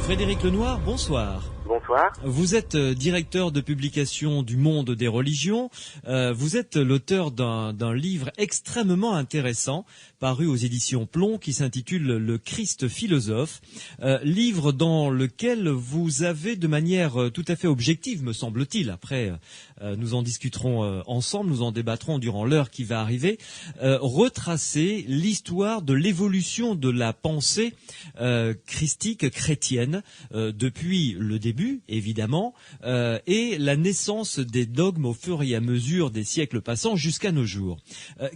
Frédéric Lenoir, bonsoir. Bonsoir. Vous êtes directeur de publication du Monde des religions. Vous êtes l'auteur d'un livre extrêmement intéressant paru aux éditions Plomb qui s'intitule Le Christ philosophe. Livre dans lequel vous avez de manière tout à fait objective, me semble-t-il, après nous en discuterons ensemble, nous en débattrons durant l'heure qui va arriver, retracé l'histoire de l'évolution de la pensée christique chrétienne depuis le début, évidemment, et la naissance des dogmes au fur et à mesure des siècles passants jusqu'à nos jours.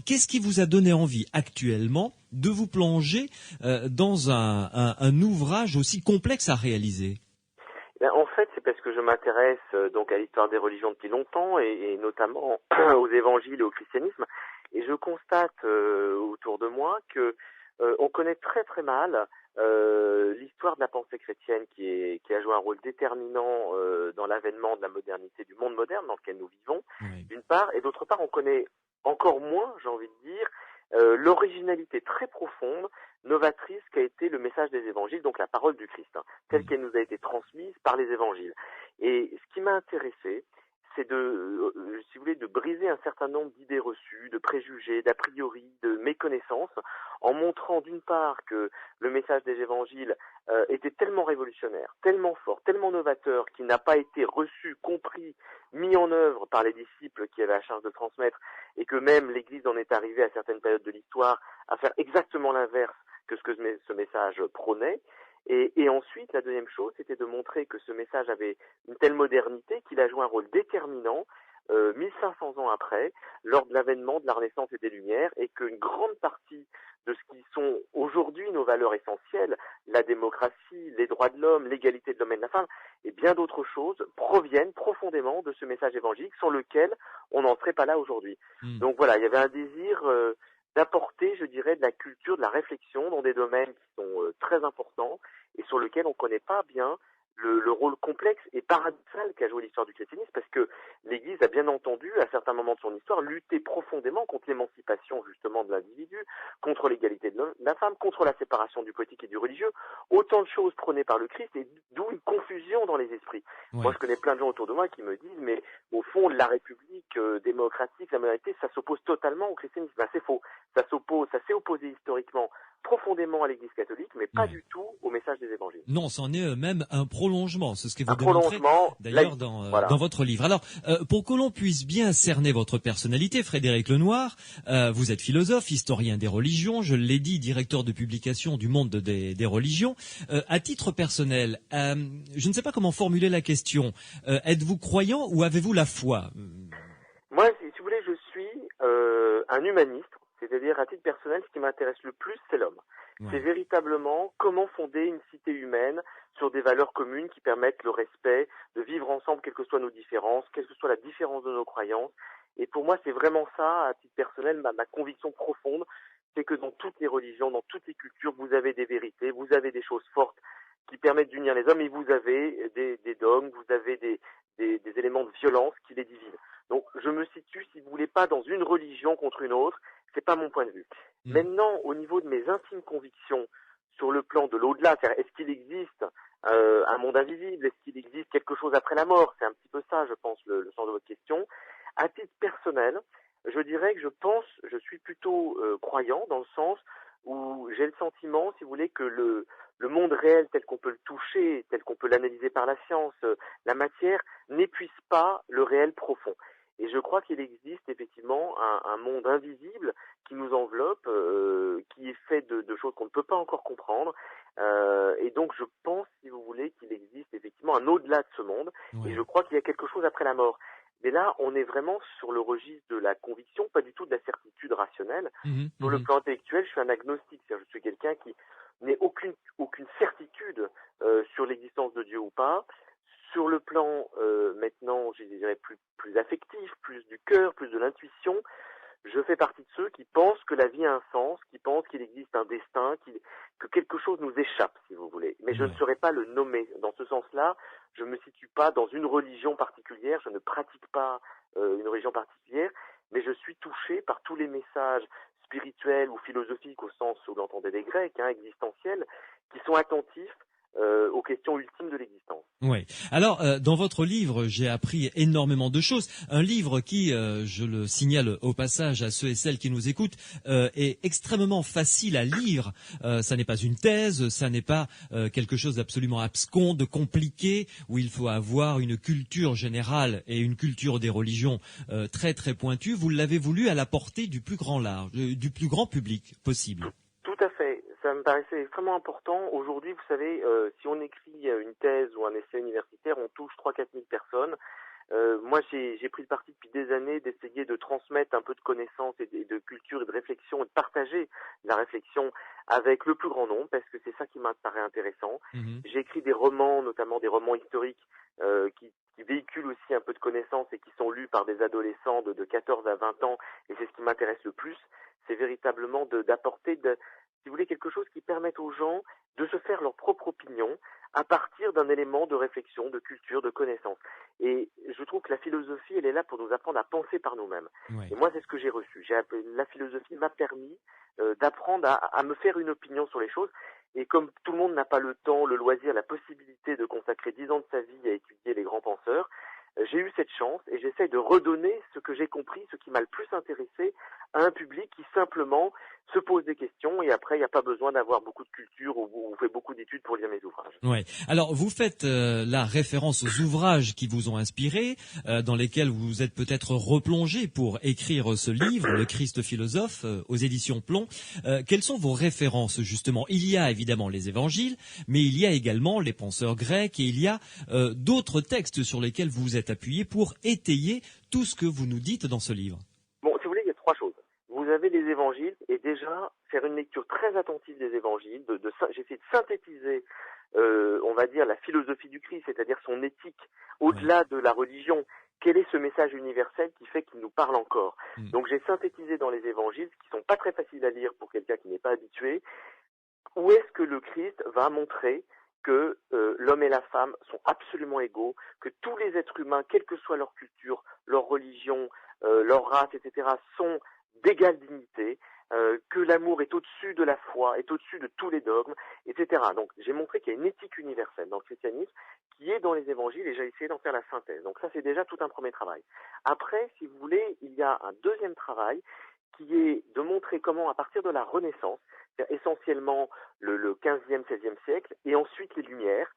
Qu'est-ce qui vous a donné envie actuellement de vous plonger dans un ouvrage aussi complexe à réaliser ? En fait, c'est parce que je m'intéresse donc à l'histoire des religions depuis longtemps et notamment aux évangiles et au christianisme. Et je constate autour de moi que on connaît très très mal l'histoire de la pensée chrétienne qui a joué un rôle déterminant dans l'avènement de la modernité du monde moderne dans lequel nous vivons, Oui. d'une part, et d'autre part, on connaît encore moins, j'ai envie de dire, l'originalité très profonde, novatrice qu'a été le message des évangiles, donc la parole du Christ, telle qu'elle nous a été transmise par les évangiles. Et ce qui m'a intéressé, c'est si vous voulez, de briser un certain nombre d'idées reçues, de préjugés, d'a priori, de méconnaissances, en montrant d'une part que le message des évangiles était tellement révolutionnaire, tellement fort, tellement novateur, qu'il n'a pas été reçu, compris, mis en œuvre par les disciples qui avaient la charge de transmettre, et que même l'Église en est arrivée à certaines périodes de l'histoire à faire exactement l'inverse que ce message prônait. Et ensuite, la deuxième chose, c'était de montrer que ce message avait une telle modernité qu'il a joué un rôle déterminant 1500 ans après, lors de l'avènement de la Renaissance et des Lumières, et qu'une grande partie de ce qui sont aujourd'hui nos valeurs essentielles, la démocratie, les droits de l'homme, l'égalité de l'homme et de la femme, et bien d'autres choses, proviennent profondément de ce message évangélique sans lequel on n'en serait pas là aujourd'hui. Donc voilà, il y avait un désir d'apporter, je dirais, de la culture, de la réflexion dans des domaines qui sont très importants et sur lesquels on ne connaît pas bien le rôle complexe et paradoxal qu'a joué l'histoire du christianisme, parce que l'Église a bien entendu, à certains moments de son histoire, lutter profondément contre l'émancipation justement de l'individu, contre l'égalité de la femme, contre la séparation du politique et du religieux, autant de choses prônées par le Christ, et d'où une confusion dans les esprits. Ouais. Moi, je connais plein de gens autour de moi qui me disent, mais au fond, la République démocratique, la modernité, ça s'oppose totalement au christianisme. Ben, c'est faux. Ça s'est opposé historiquement profondément à l'Église catholique, mais pas du tout au message des évangiles. Non, c'en est même un prolongement, c'est ce que vous Un démontrez prolongement d'ailleurs laïque, dans voilà. votre livre. Alors, pour que l'on puisse bien cerner votre personnalité, Frédéric Lenoir, vous êtes philosophe, historien des religions, je l'ai dit, directeur de publication du Monde des religions. À titre personnel, je ne sais pas comment formuler la question. Êtes-vous croyant ou avez-vous la foi ? Moi, si vous voulez, je suis un humaniste, c'est-à-dire à titre personnel, ce qui m'intéresse le plus, c'est l'homme. Ouais. C'est véritablement comment fonder une cité humaine sur des valeurs communes qui permettent le respect, de vivre ensemble, quelles que soient nos différences, quelle que soit la différence de nos croyances. Et pour moi, c'est vraiment ça, à titre personnel, ma conviction profonde, c'est que dans toutes les religions, dans toutes les cultures, vous avez des vérités, vous avez des choses fortes qui permettent d'unir les hommes, et vous avez des dogmes, vous avez des éléments de violence qui les divisent. Donc, je me situe, si vous voulez, pas dans une religion contre une autre, c'est pas mon point de vue. Maintenant, au niveau de mes intimes convictions, sur le plan de l'au-delà, c'est-à-dire est-ce qu'il existe un monde invisible, est-ce qu'il existe quelque chose après la mort, c'est un petit peu ça, je pense, le sens de votre question. À titre personnel, je dirais que je suis plutôt croyant dans le sens où j'ai le sentiment, si vous voulez, que le monde réel tel qu'on peut le toucher, tel qu'on peut l'analyser par la science, la matière, n'épuise pas le réel profond. Et je crois qu'il existe effectivement un monde invisible qui nous enveloppe, qui est fait de choses qu'on ne peut pas encore comprendre. Et donc je pense, si vous voulez, qu'il existe effectivement un au-delà de ce monde. Ouais. Et je crois qu'il y a quelque chose après la mort. Mais là, on est vraiment sur le registre de la conviction, pas du tout de la certitude rationnelle. Sur le plan intellectuel, je suis un agnostique, c'est-à-dire je suis quelqu'un qui n'ait aucune certitude sur l'existence de Dieu ou pas. Sur le plan maintenant, je dirais plus affectif, plus du cœur, plus de l'intuition, je fais partie de ceux qui pensent que la vie a un sens, qui pensent qu'il existe un destin, que quelque chose nous échappe, si vous voulez. Mais je ne saurais pas le nommer. Dans ce sens-là, je ne me situe pas dans une religion particulière, je ne pratique pas une religion particulière, mais je suis touché par tous les messages spirituels ou philosophiques au sens où l'entendaient les Grecs, existentiels, qui sont attentifs aux questions ultimes de l'existence. Oui. Alors, dans votre livre, j'ai appris énormément de choses. Un livre qui, je le signale au passage à ceux et celles qui nous écoutent, est extrêmement facile à lire. Ça n'est pas une thèse, ça n'est pas quelque chose d'absolument abscon, de compliqué, où il faut avoir une culture générale et une culture des religions très très pointue. Vous l'avez voulu à la portée du plus grand large, du plus grand public possible. Tout à fait. Ça me paraissait extrêmement important. Aujourd'hui, vous savez, si on écrit une thèse ou un essai universitaire, on touche 3-4 000 personnes. Moi, j'ai pris le parti depuis des années d'essayer de transmettre un peu de connaissances et de culture et de réflexion et de partager la réflexion avec le plus grand nombre parce que c'est ça qui m'apparaît intéressant. J'ai écrit des romans, notamment des romans historiques qui véhiculent aussi un peu de connaissances et qui sont lus par des adolescents de 14 à 20 ans et c'est ce qui m'intéresse le plus. C'est véritablement d'apporter, si vous voulez, quelque chose qui permette aux gens de se faire leur propre opinion à partir d'un élément de réflexion, de culture, de connaissance. Et je trouve que la philosophie, elle est là pour nous apprendre à penser par nous-mêmes. Oui. Et moi, c'est ce que j'ai reçu. La philosophie m'a permis d'apprendre à me faire une opinion sur les choses. Et comme tout le monde n'a pas le temps, le loisir, la possibilité de consacrer 10 ans de sa vie à étudier les grands penseurs, j'ai eu cette chance et j'essaie de redonner ce que j'ai compris, ce qui m'a le plus intéressé à un public qui simplement se pose des questions et après il n'y a pas besoin d'avoir beaucoup de culture ou fait beaucoup d'études pour lire mes ouvrages. Ouais. Alors vous faites la référence aux ouvrages qui vous ont inspiré, dans lesquels vous vous êtes peut-être replongé pour écrire ce livre, Le Christ philosophe, aux éditions Plomb. Quelles sont vos références justement? Il y a évidemment les évangiles, mais il y a également les penseurs grecs et il y a d'autres textes sur lesquels vous vous êtes appuyé pour étayer tout ce que vous nous dites dans ce livre. Bon, si vous voulez, il y a trois choses. Vous avez les évangiles et déjà faire une lecture très attentive des évangiles. J'ai essayé de synthétiser, on va dire, la philosophie du Christ, c'est-à-dire son éthique, au-delà de la religion. Quel est ce message universel qui fait qu'il nous parle encore? Donc j'ai synthétisé dans les évangiles, qui sont pas très faciles à lire pour quelqu'un qui n'est pas habitué, où est-ce que le Christ va montrer que l'homme et la femme sont absolument égaux, que tous les êtres humains, quelle que soit leur culture, leur religion, leur race, etc., sont d'égale dignité, que l'amour est au-dessus de la foi, est au-dessus de tous les dogmes, etc. Donc j'ai montré qu'il y a une éthique universelle dans le christianisme qui est dans les évangiles et j'ai essayé d'en faire la synthèse. Donc ça c'est déjà tout un premier travail. Après, si vous voulez, il y a un deuxième travail qui est de montrer comment, à partir de la Renaissance, essentiellement le 15e, 16e siècle, et ensuite les Lumières,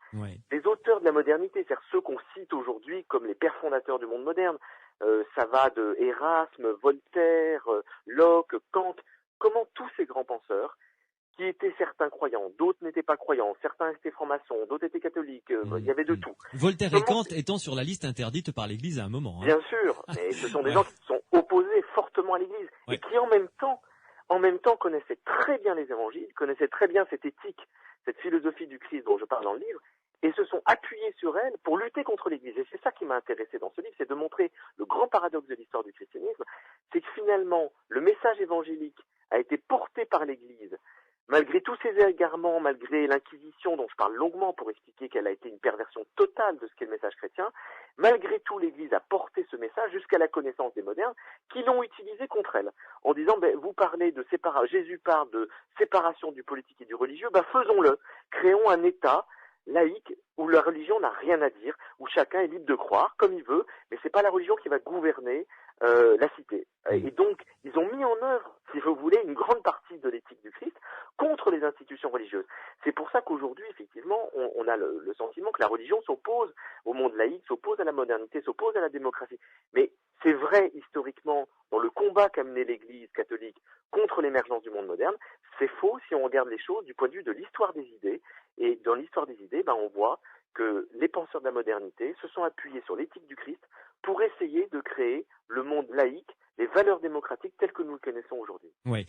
les auteurs de la modernité, c'est-à-dire ceux qu'on cite aujourd'hui comme les pères fondateurs du monde moderne, ça va de Erasme, Voltaire, Locke, Kant, comment tous ces grands penseurs, qui étaient certains croyants, d'autres n'étaient pas croyants, certains étaient francs-maçons, d'autres étaient catholiques, il y avait de tout. Voltaire et Kant étant sur la liste interdite par l'Église à un moment. Bien sûr, mais ce sont des gens qui se sont opposés fortement à l'Église et qui en même temps connaissaient très bien les évangiles, connaissaient très bien cette éthique, cette philosophie du Christ dont je parle dans le livre, et se sont appuyés sur elle pour lutter contre l'Église. Et c'est ça qui m'a intéressé dans ce livre, c'est de montrer le grand paradoxe de l'histoire du christianisme, c'est que finalement, le message évangélique a été porté par l'Église, malgré tous ces égarements, malgré l'Inquisition dont je parle longuement pour expliquer qu'elle a été une perversion totale de ce qu'est le message chrétien, malgré tout l'Église a porté ce message jusqu'à la connaissance des modernes qui l'ont utilisé contre elle, en disant vous parlez de séparation, Jésus parle de séparation du politique et du religieux, faisons-le, créons un État laïque où la religion n'a rien à dire, où chacun est libre de croire comme il veut, mais c'est pas la religion qui va gouverner la cité. Et donc, ils ont mis en œuvre, si vous voulez, une grande partie de l'éthique du Christ contre les institutions religieuses. C'est pour ça qu'aujourd'hui, effectivement, on a le sentiment que la religion s'oppose au monde laïque, s'oppose à la modernité, s'oppose à la démocratie. Mais c'est vrai, historiquement, dans le combat qu'a mené l'Église catholique contre l'émergence du monde moderne, c'est faux si on regarde les choses du point de vue de l'histoire des idées. Et dans l'histoire des idées, on voit que les penseurs de la modernité se sont appuyés sur l'éthique du Christ pour essayer de créer le monde laïque, les valeurs démocratiques telles que nous le connaissons aujourd'hui. Oui,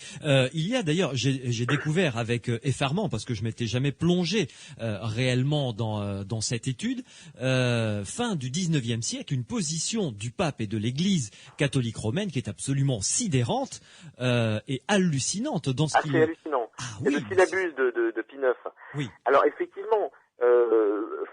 il y a d'ailleurs, j'ai découvert avec effarement, parce que je m'étais jamais plongé réellement dans cette étude, fin du 19e siècle, une position du pape et de l'Église catholique romaine qui est absolument sidérante et hallucinante dans ce qu'il... C'est hallucinant. C'est le syllabus de Pie IX. Oui. Alors effectivement,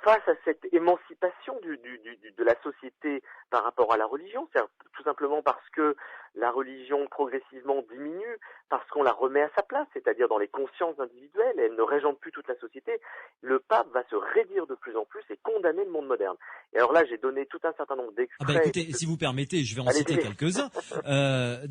face à cette émancipation de la société par rapport à la religion, c'est tout simplement parce que la religion progressivement diminue parce qu'on la remet à sa place, c'est-à-dire dans les consciences individuelles, et elle ne régente plus toute la société, le pape va se raidir de plus en plus et condamner le monde moderne. Et alors là, j'ai donné tout un certain nombre d'extraits. Ah bah écoutez, si vous permettez, je vais en citer quelques-uns.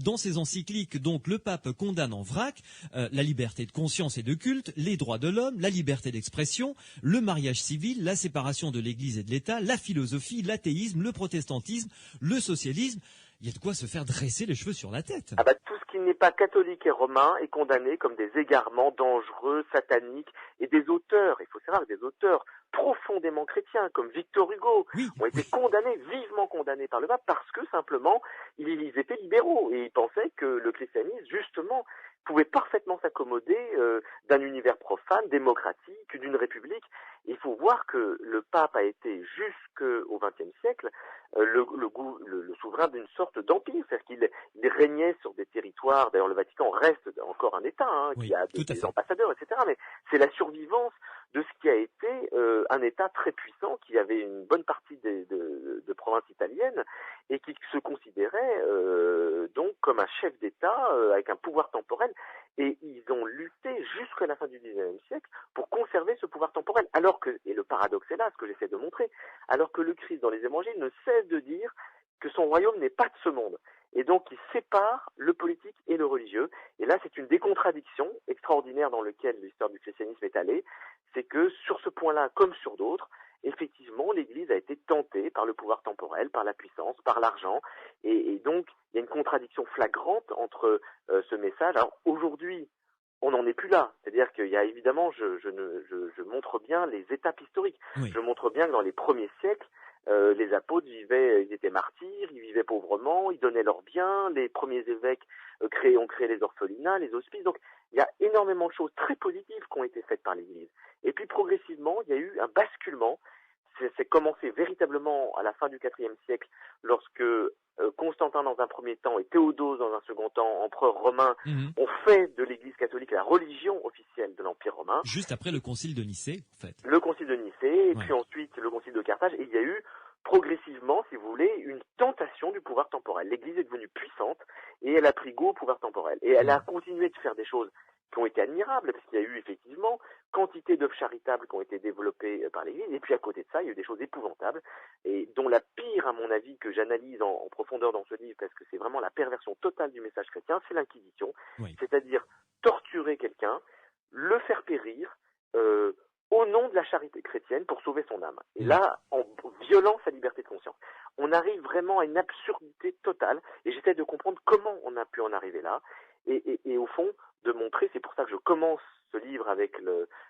Dans ses encycliques, donc, le pape condamne en vrac la liberté de conscience et de culte, les droits de l'homme, la liberté d'expression, le mariage civil, la séparation de l'Église et de l'État, la philosophie, l'athéisme, le protestantisme, le socialisme. Il y a de quoi se faire dresser les cheveux sur la tête. Ah bah, tout ce qui n'est pas catholique et romain est condamné comme des égarements dangereux, sataniques, et des auteurs, il faut savoir, des auteurs profondément chrétiens, comme Victor Hugo, ont été condamnés, vivement condamnés par le pape, parce que simplement, ils étaient libéraux, et ils pensaient que le christianisme, justement, pouvait parfaitement s'accommoder d'un univers profane, démocratique, d'une république. Il faut voir que le pape a été jusqu'au XXe siècle le souverain d'une sorte d'empire, c'est-à-dire qu'il régnait sur des territoires. D'ailleurs, le Vatican reste encore un État qui a des ambassadeurs, etc. Mais c'est la survivance de ce qui a été un État très puissant, qui avait une bonne partie de provinces italiennes et qui se considérait donc comme un chef d'État avec un pouvoir temporel. Et ils ont lutté jusqu'à la fin du XIXe siècle pour conserver ce pouvoir temporel. Alors que, et le paradoxe est là, ce que j'essaie de montrer, alors que le Christ dans les évangiles ne cesse de dire que son royaume n'est pas de ce monde. Et donc il sépare le politique et le religieux. Et là c'est une des contradictions extraordinaires dans lesquelles l'histoire du christianisme est allée. C'est que sur ce point-là, comme sur d'autres, effectivement, l'Église a été tentée par le pouvoir temporel, par la puissance, par l'argent, et donc il y a une contradiction flagrante entre ce message. Alors aujourd'hui, on n'en est plus là. C'est-à-dire qu'il y a évidemment, je montre bien les étapes historiques. Oui. Je montre bien que dans les premiers siècles, les apôtres vivaient, ils étaient martyrs, ils vivaient pauvrement, ils donnaient leurs biens, les premiers évêques ont créé les orphelinats, les hospices. Donc il y a énormément de choses très positives qui ont été faites par l'Église. Et puis progressivement, il y a eu un basculement. C'est commencé véritablement à la fin du IVe siècle, lorsque Constantin dans un premier temps et Théodose dans un second temps, empereur romain, ont fait de l'Église catholique la religion officielle de l'Empire romain. Juste après le concile de Nicée, en fait. Le concile de Nicée, et puis ensuite le concile de Carthage, et il y a eu progressivement, si vous voulez, une tentation du pouvoir temporel. L'Église est devenue puissante, et elle a pris goût au pouvoir temporel. Et elle a continué de faire des choses qui ont été admirables, parce qu'il y a eu effectivement quantité d'œuvres charitables qui ont été développées par l'Église, et puis à côté de ça, il y a eu des choses épouvantables, et dont la pire, à mon avis, que j'analyse en profondeur dans ce livre, parce que c'est vraiment la perversion totale du message chrétien, c'est l'Inquisition, c'est-à-dire torturer quelqu'un, le faire périr, au nom de la charité chrétienne pour sauver son âme. Et là, en violant sa liberté de conscience. On arrive vraiment à une absurdité totale, et j'essaie de comprendre comment on a pu en arriver là, et au fond, de montrer, c'est pour ça que je commence ce livre avec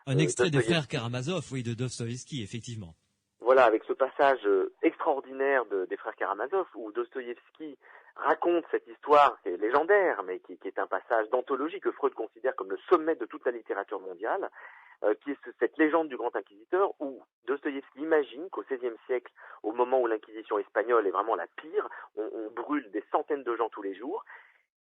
un extrait des frères Karamazov, de Dostoïevski, effectivement. Voilà, avec ce passage extraordinaire des frères Karamazov, où Dostoïevski raconte cette histoire qui est légendaire, mais qui est un passage d'anthologie que Freud considère comme le sommet de toute la littérature mondiale, qui est cette légende du grand inquisiteur, où Dostoïevski imagine qu'au XVIe siècle, au moment où l'inquisition espagnole est vraiment la pire, on brûle des centaines de gens tous les jours,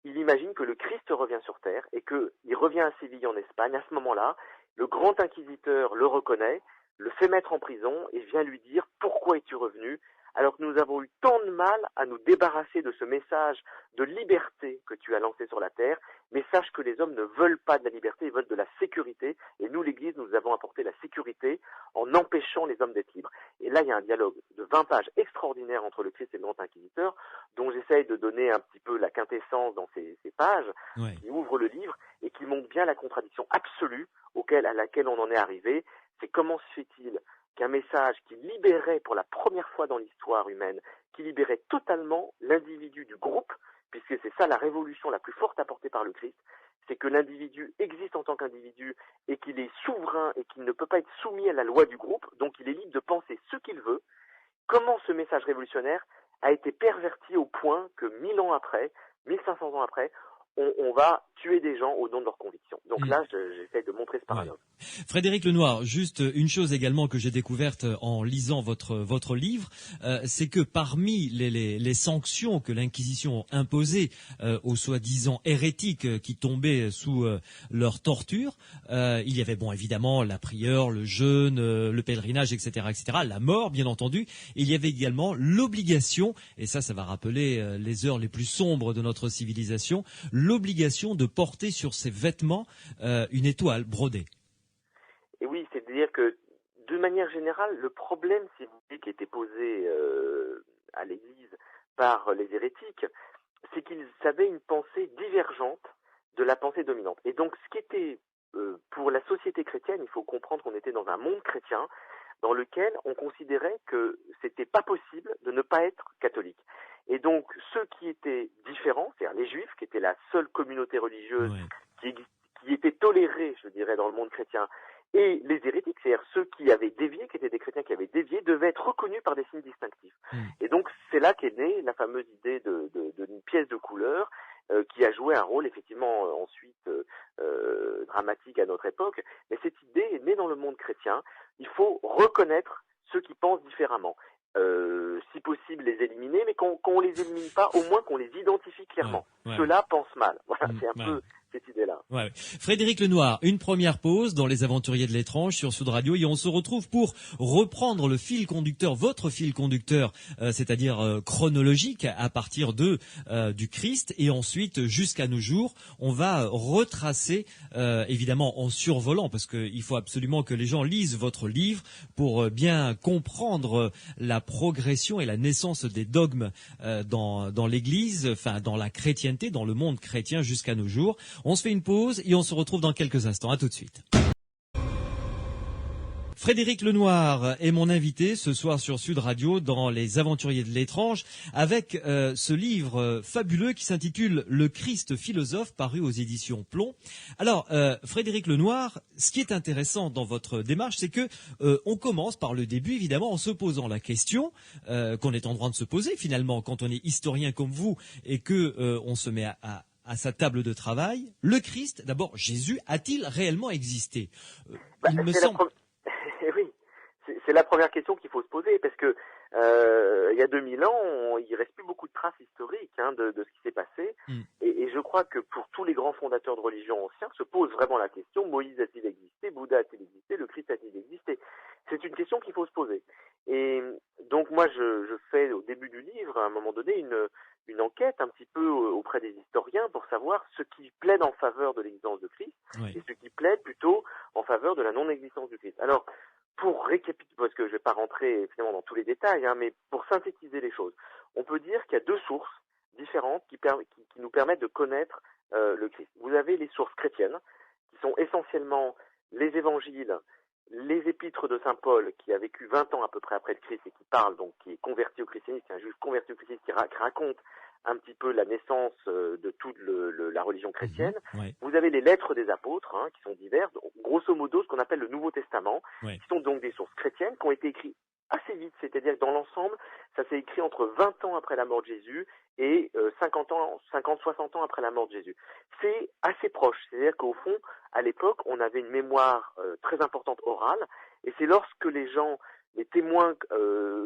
il imagine que le Christ revient sur terre et qu'il revient à Séville en Espagne. À ce moment-là, le grand inquisiteur le reconnaît, le fait mettre en prison et vient lui dire « Pourquoi es-tu revenu ?» alors que nous avons eu tant de mal à nous débarrasser de ce message de liberté que tu as lancé sur la terre, mais sache que les hommes ne veulent pas de la liberté, ils veulent de la sécurité, et nous, l'Église, nous avons apporté la sécurité en empêchant les hommes d'être libres. Et là, il y a un dialogue de 20 pages extraordinaire entre le Christ et le grand inquisiteur, dont j'essaye de donner un petit peu la quintessence dans ces pages, qui ouvrent le livre et qui montrent bien la contradiction absolue à laquelle on en est arrivé. C'est comment se fait-il qu'un message qui libérait pour la première fois dans l'histoire humaine, qui libérait totalement l'individu du groupe, puisque c'est ça la révolution la plus forte apportée par le Christ, c'est que l'individu existe en tant qu'individu et qu'il est souverain et qu'il ne peut pas être soumis à la loi du groupe, donc il est libre de penser ce qu'il veut. Comment ce message révolutionnaire a été perverti au point que 1000 ans après, 1500 ans après, on va tuer des gens au nom de leurs convictions. Donc là, j'essaie de montrer ce paradoxe. Frédéric Lenoir, juste une chose également que j'ai découverte en lisant votre livre, c'est que parmi les sanctions que l'Inquisition imposait aux soi-disant hérétiques qui tombaient sous leur torture, il y avait évidemment la prière, le jeûne, le pèlerinage, etc., la mort bien entendu. Il y avait également l'obligation, et ça va rappeler les heures les plus sombres de notre civilisation, l'obligation de porter sur ses vêtements une étoile brodée. Et oui, c'est-à-dire que, de manière générale, le problème, si vous voulez, qui était posé à l'Église par les hérétiques, c'est qu'ils avaient une pensée divergente de la pensée dominante. Et donc, ce qui était, pour la société chrétienne, il faut comprendre qu'on était dans un monde chrétien dans lequel on considérait que c'était pas possible de ne pas être catholique. Et donc, ceux qui étaient différents, c'est-à-dire les Juifs, qui étaient la seule communauté religieuse qui était tolérée, je dirais, dans le monde chrétien, et les hérétiques, c'est-à-dire ceux qui avaient dévié, qui étaient des chrétiens qui avaient dévié, devaient être reconnus par des signes distinctifs. Et donc, c'est là qu'est née la fameuse idée d'une pièce de couleur qui a joué un rôle, effectivement, ensuite dramatique à notre époque. Mais cette idée est née dans le monde chrétien. Il faut reconnaître ceux qui pensent différemment. Si possible, les éliminer, mais qu'on les élimine pas, au moins qu'on les identifie clairement. Ceux-là pensent mal. Voilà, c'est un peu cette idée-là. Frédéric Lenoir, une première pause dans Les Aventuriers de l'étrange sur Sud Radio et on se retrouve pour reprendre le fil conducteur, votre fil conducteur, c'est-à-dire chronologique à partir du Christ et ensuite jusqu'à nos jours. On va retracer, évidemment en survolant, parce qu'il faut absolument que les gens lisent votre livre pour bien comprendre la progression et la naissance des dogmes dans l'Église, enfin dans la chrétienté, dans le monde chrétien jusqu'à nos jours. On se fait une pause et on se retrouve dans quelques instants. À tout de suite. Frédéric Lenoir est mon invité ce soir sur Sud Radio dans Les Aventuriers de l'étrange avec ce livre fabuleux qui s'intitule Le Christ philosophe paru aux éditions Plomb. Alors Frédéric Lenoir, ce qui est intéressant dans votre démarche, c'est que on commence par le début évidemment en se posant la question qu'on est en droit de se poser finalement quand on est historien comme vous et que on se met à sa table de travail. Le Christ, d'abord, Jésus, a-t-il réellement existé Il me semble... Oui, c'est la première question qu'il faut se poser, parce que il y a 2000 ans, il reste plus beaucoup de traces historiques de ce qui s'est passé, et je crois que pour tous les grands fondateurs de religion anciens, se pose vraiment la question, Moïse a-t-il existé, Bouddha a-t-il existé, le Christ a-t-il existé? C'est une question qu'il faut se poser. Et donc moi, je fais au début du livre, à un moment donné, une enquête un petit peu auprès des historiens pour savoir ce qui plaide en faveur de l'existence de Christ et ce qui plaide plutôt en faveur de la non-existence du Christ. Alors, pour récapituler, parce que je ne vais pas rentrer finalement dans tous les détails, mais pour synthétiser les choses, on peut dire qu'il y a deux sources différentes qui nous permettent de connaître le Christ. Vous avez les sources chrétiennes, qui sont essentiellement les évangiles, les épîtres de Saint Paul, qui a vécu 20 ans à peu près après le Christ et qui parle, donc qui est converti au christianisme, qui est un juif converti au christianisme, qui raconte un petit peu la naissance de toute la religion chrétienne. Vous avez les lettres des apôtres, qui sont diverses, grosso modo ce qu'on appelle le Nouveau Testament, qui sont donc des sources chrétiennes, qui ont été écrites assez vite, c'est-à-dire que dans l'ensemble, ça s'est écrit entre 20 ans après la mort de Jésus et 60 ans après la mort de Jésus. C'est assez proche, c'est-à-dire qu'au fond, à l'époque, on avait une mémoire très importante orale, et c'est lorsque les gens, les témoins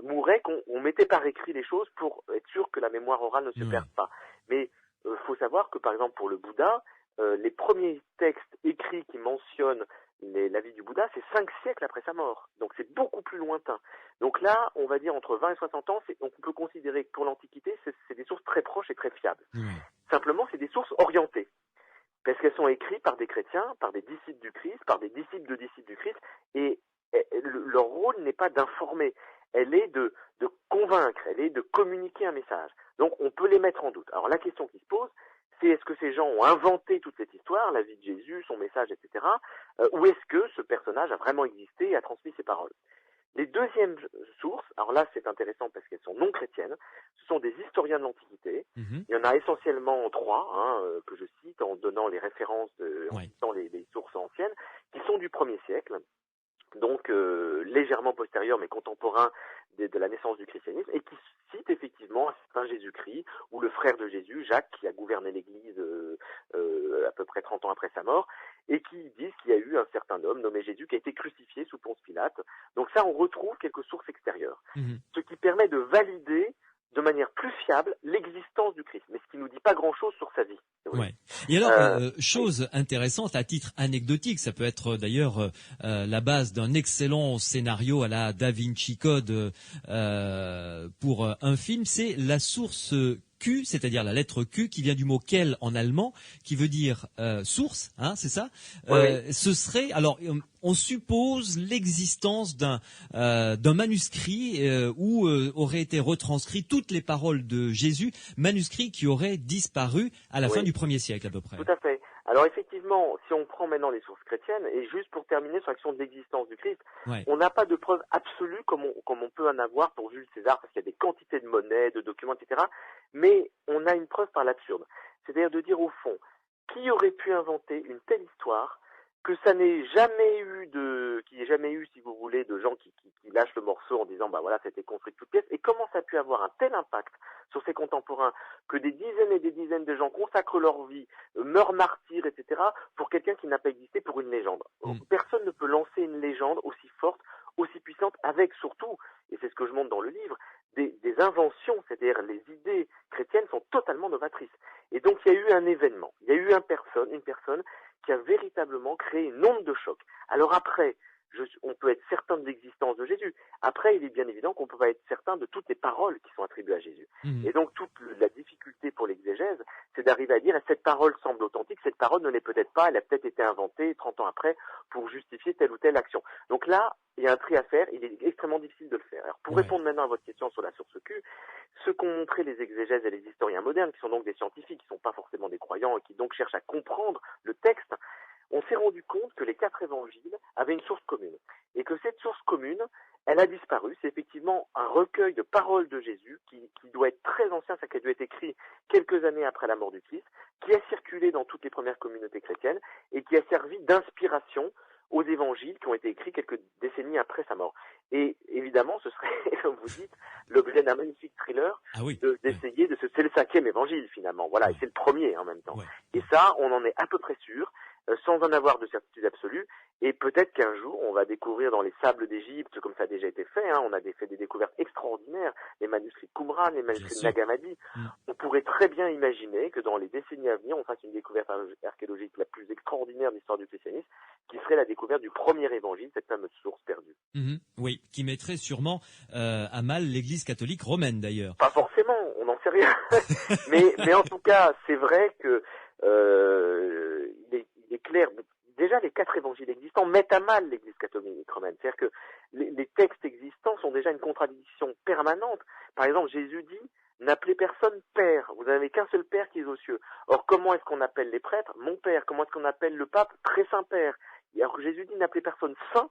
mouraient qu'on mettait par écrit les choses pour être sûr que la mémoire orale ne se perde pas. Mais faut savoir que par exemple pour le Bouddha, les premiers textes écrits qui mentionnent la vie du Bouddha, c'est 5 siècles après sa mort. Donc c'est beaucoup plus lointain. Donc là, on va dire entre 20 et 60 ans, on peut considérer que pour l'Antiquité, c'est des sources très proches et très fiables. Simplement, c'est des sources orientées. Parce qu'elles sont écrites par des chrétiens, par des disciples du Christ, par des disciples de disciples du Christ, et leur rôle n'est pas d'informer, elle est de convaincre, elle est de communiquer un message. Donc on peut les mettre en doute. Alors la question qui se pose, c'est est-ce que ces gens ont inventé toute cette histoire, la vie de Jésus, son message, etc., ou est-ce que ce personnage a vraiment existé et a transmis ses paroles? Les deuxièmes sources, alors là c'est intéressant parce qu'elles sont non chrétiennes, ce sont des historiens de l'Antiquité. Il y en a essentiellement 3 que je cite en donnant les références, en citant les sources anciennes, qui sont du 1er siècle. donc légèrement postérieur mais contemporain de la naissance du christianisme, et qui cite effectivement un certain Jésus-Christ, ou le frère de Jésus, Jacques, qui a gouverné l'Église à peu près 30 ans après sa mort, et qui disent qu'il y a eu un certain homme nommé Jésus qui a été crucifié sous Ponce Pilate. Donc ça, on retrouve quelques sources extérieures, ce qui permet de valider de manière plus fiable l'existence du Christ, mais ce qui nous dit pas grand-chose sur sa vie. Ouais. Et alors, chose intéressante à titre anecdotique, ça peut être d'ailleurs la base d'un excellent scénario à la Da Vinci Code pour un film, c'est la source Q, c'est-à-dire la lettre Q qui vient du mot quel en allemand, qui veut dire source, hein, c'est ça. Oui. Ce serait, alors, on suppose l'existence d'un manuscrit où auraient été retranscrites toutes les paroles de Jésus, manuscrit qui aurait disparu à la fin du 1er siècle à peu près. Tout à fait. Alors effectivement, si on prend maintenant les sources chrétiennes, et juste pour terminer sur l'action de l'existence du Christ, on n'a pas de preuve absolue comme on peut en avoir pour Jules César, parce qu'il y a des quantités de monnaies, de documents, etc. Mais on a une preuve par l'absurde. C'est-à-dire de dire au fond, qui aurait pu inventer une telle histoire, que ça n'ait jamais eu qu'il n'y ait jamais eu, si vous voulez, de gens qui lâchent le morceau en disant, bah voilà, c'était construit de toutes pièces, et comment ça a pu avoir un tel impact sur ses contemporains, que des dizaines et des dizaines de gens consacrent leur vie, meurent martyrs, etc., pour quelqu'un qui n'a pas existé, pour une légende. Personne ne peut lancer une légende aussi forte, aussi puissante, avec surtout, et c'est ce que je montre dans le livre, des inventions, c'est-à-dire les idées chrétiennes sont totalement novatrices. Et donc il y a eu un événement, il y a eu une personne qui a véritablement créé une onde de choc. Alors après, on peut être certain de l'existence de Jésus. Après, il est bien évident qu'on peut pas être certain de toutes les paroles qui sont attribuées à Jésus. Et donc toute la difficulté pour l'exégèse, c'est d'arriver à dire cette parole semble authentique, cette parole ne l'est peut-être pas, elle a peut-être été inventée 30 ans après pour justifier telle ou telle action. Donc là, il y a un tri à faire, il est extrêmement difficile de le faire. Alors pour répondre maintenant à votre question sur la source Q, ce qu'ont montré les exégèses et les historiens modernes, qui sont donc des scientifiques, qui ne sont pas forcément des croyants et qui donc cherchent à comprendre le texte, on s'est rendu compte que les 4 évangiles avaient une source commune. Et que cette source commune, elle a disparu. C'est effectivement un recueil de paroles de Jésus qui doit être très ancien, ça qui a dû être écrit quelques années après la mort du Christ, qui a circulé dans toutes les premières communautés chrétiennes et qui a servi d'inspiration aux évangiles qui ont été écrits quelques décennies après sa mort. Et évidemment, ce serait, comme vous dites, l'objet d'un magnifique thriller d'essayer de c'est le 5e évangile finalement. Voilà, et c'est le premier en même temps. Et ça, on en est à peu près sûr, sans en avoir de certitude absolue, et peut-être qu'un jour, on va découvrir dans les sables d'Égypte, comme ça a déjà été fait, on a fait des découvertes extraordinaires, les manuscrits de Qumran, les manuscrits de Nag Hammadi. On pourrait très bien imaginer que dans les décennies à venir, on fasse une découverte archéologique la plus extraordinaire de l'histoire du christianisme, qui serait la découverte du premier évangile, cette fameuse source perdue. Oui, qui mettrait sûrement à mal l'Église catholique romaine d'ailleurs. Pas forcément, on n'en sait rien. mais en tout cas, c'est vrai que il est clair. Déjà, les 4 évangiles existants mettent à mal l'Église catholique romaine. C'est-à-dire que les textes existants sont déjà une contradiction permanente. Par exemple, Jésus dit « N'appelez personne père. Vous n'avez qu'un seul père qui est aux cieux. » Or, comment est-ce qu'on appelle les prêtres ? Mon père. Comment est-ce qu'on appelle le pape ? Très saint père. Alors Jésus dit « N'appelez personne saint. »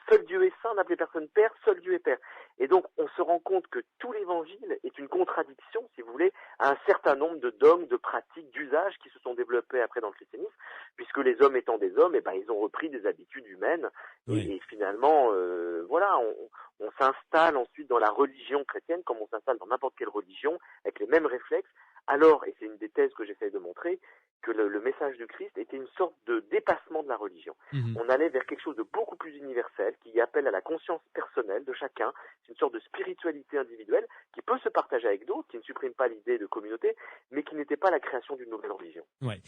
Seul Dieu est saint, n'appelez personne père, seul Dieu est père. Et donc, on se rend compte que tout l'évangile est une contradiction, si vous voulez, à un certain nombre de dogmes, de pratiques, d'usages qui se sont développés après dans le christianisme, puisque les hommes étant des hommes, ils ont repris des habitudes humaines. Et finalement, voilà, on s'installe ensuite dans la religion chrétienne, comme on s'installe dans n'importe quelle religion, avec les mêmes réflexes. Alors, et c'est une des thèses que j'essaie de montrer, que le message du Christ était une sorte de dépassement de la religion. On allait vers quelque chose de beaucoup plus universel, qui appelle à la conscience personnelle de chacun. C'est une sorte de spiritualité individuelle qui peut se partager avec d'autres, qui ne supprime pas l'idée de communauté, mais qui n'était pas la création d'une nouvelle religion. Ouais.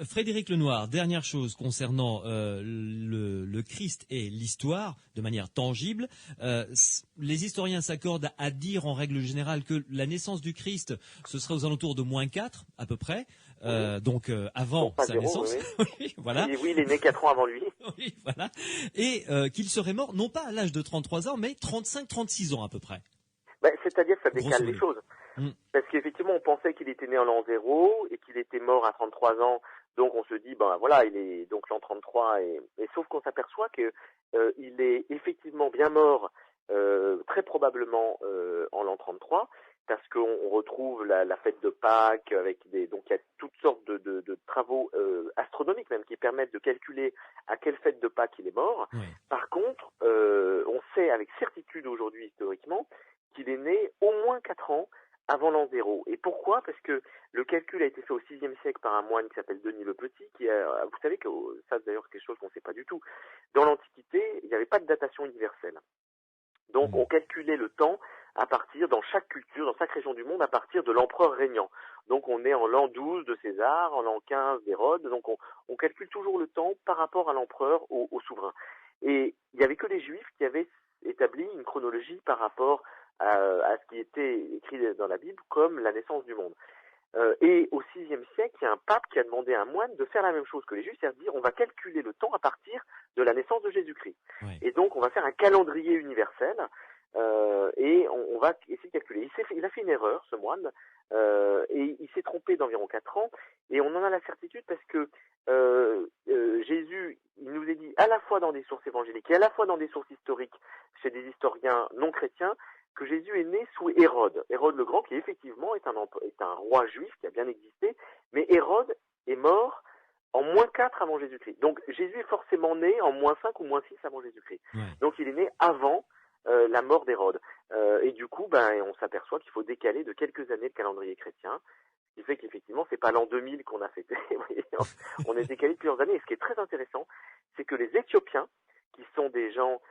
Frédéric Lenoir, dernière chose concernant le Christ et l'histoire, de manière tangible. Les historiens s'accordent à dire en règle générale que la naissance du Christ, ce serait aux alentours de -4 à peu près. Donc avant sa naissance, voilà. Oui, il est né 4 ans avant lui. Oui, voilà. Et qu'il serait mort non pas à l'âge de 33 ans, mais 35-36 ans à peu près. C'est-à-dire que ça décale les choses. Parce qu'effectivement, on pensait qu'il était né en l'an 0 et qu'il était mort à 33 ans. Donc on se dit, voilà, il est donc l'an 33. Et sauf qu'on s'aperçoit que il est effectivement bien mort, très probablement en l'an 33. parce qu'on retrouve la fête de Pâques avec donc il y a toutes sortes de travaux astronomiques même qui permettent de calculer à quelle fête de Pâques il est mort. Oui. Par contre, on sait avec certitude aujourd'hui historiquement qu'il est né au moins 4 ans avant l'an 0. Et pourquoi? Parce que le calcul a été fait au VIe siècle par un moine qui s'appelle Denis le Petit, vous savez que ça d'ailleurs c'est quelque chose qu'on ne sait pas du tout. Dans l'Antiquité, il n'y avait pas de datation universelle. Donc on calculait le temps à partir, dans chaque culture, dans chaque région du monde, à partir de l'empereur régnant. Donc on est en l'an 12 de César, en l'an 15 d'Hérode, donc on calcule toujours le temps par rapport à l'empereur, au souverain. Et il n'y avait que les Juifs qui avaient établi une chronologie par rapport à ce qui était écrit dans la Bible comme la naissance du monde. Et au VIe siècle, il y a un pape qui a demandé à un moine de faire la même chose que les Juifs, c'est-à-dire dire on va calculer le temps à partir de la naissance de Jésus-Christ. Ouais. Et donc on va faire un calendrier universel et on va essayer de calculer. Il a fait une erreur, ce moine, et il s'est trompé d'environ 4 ans, et on en a la certitude parce que Jésus, il nous est dit à la fois dans des sources évangéliques et à la fois dans des sources historiques chez des historiens non chrétiens, que Jésus est né sous Hérode. Hérode le Grand, qui effectivement est un roi juif qui a bien existé, mais Hérode est mort en -4 avant Jésus-Christ. Donc Jésus est forcément né en -5 ou -6 avant Jésus-Christ. Ouais. Donc il est né avant la mort d'Hérode. Et du coup, on s'aperçoit qu'il faut décaler de quelques années le calendrier chrétien, ce qui fait qu'effectivement, c'est pas l'an 2000 qu'on a fêté. On est décalé de plusieurs années. Et ce qui est très intéressant, c'est que les Éthiopiens, qui sont des gens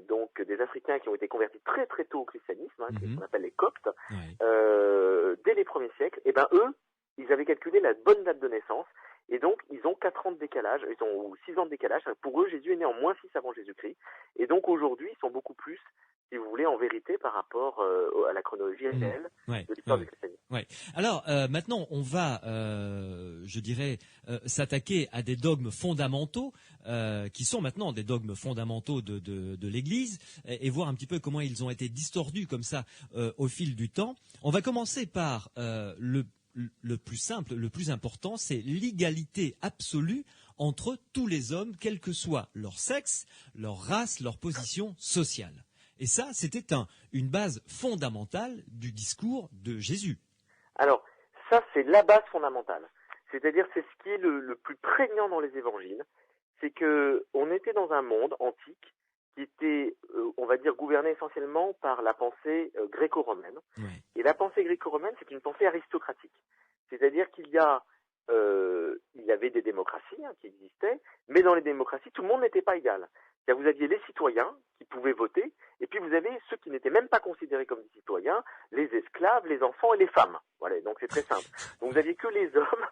donc des Africains qui ont été convertis très très tôt au christianisme, qu'on appelle les Coptes, dès les premiers siècles, et eux, ils avaient calculé la bonne date de naissance, et donc ils ont 4 ans de décalage, ou 6 ans de décalage. Pour eux, Jésus est né en -6 avant Jésus-Christ, et donc aujourd'hui, ils sont beaucoup plus, si vous voulez, en vérité par rapport à la chronologie réelle de l'histoire du christianisme. Ouais. Alors maintenant, on va, je dirais, s'attaquer à des dogmes fondamentaux qui sont maintenant des dogmes fondamentaux de l'Église et voir un petit peu comment ils ont été distordus comme ça au fil du temps. On va commencer par le plus simple, le plus important, c'est l'égalité absolue entre tous les hommes, quel que soit leur sexe, leur race, leur position sociale. Et ça, c'était une base fondamentale du discours de Jésus. Alors, ça, c'est la base fondamentale. C'est-à-dire, c'est ce qui est le plus prégnant dans les évangiles. C'est que on était dans un monde antique qui était, on va dire, gouverné essentiellement par la pensée gréco-romaine. Ouais. Et la pensée gréco-romaine, c'est une pensée aristocratique. C'est-à-dire qu'il y avait des démocraties qui existaient, mais dans les démocraties, tout le monde n'était pas égal. C'est-à-dire, vous aviez les citoyens qui pouvaient voter, et puis vous avez ceux qui n'étaient même pas considérés comme des citoyens, les esclaves, les enfants et les femmes. Voilà, donc c'est très simple. Donc vous aviez que les hommes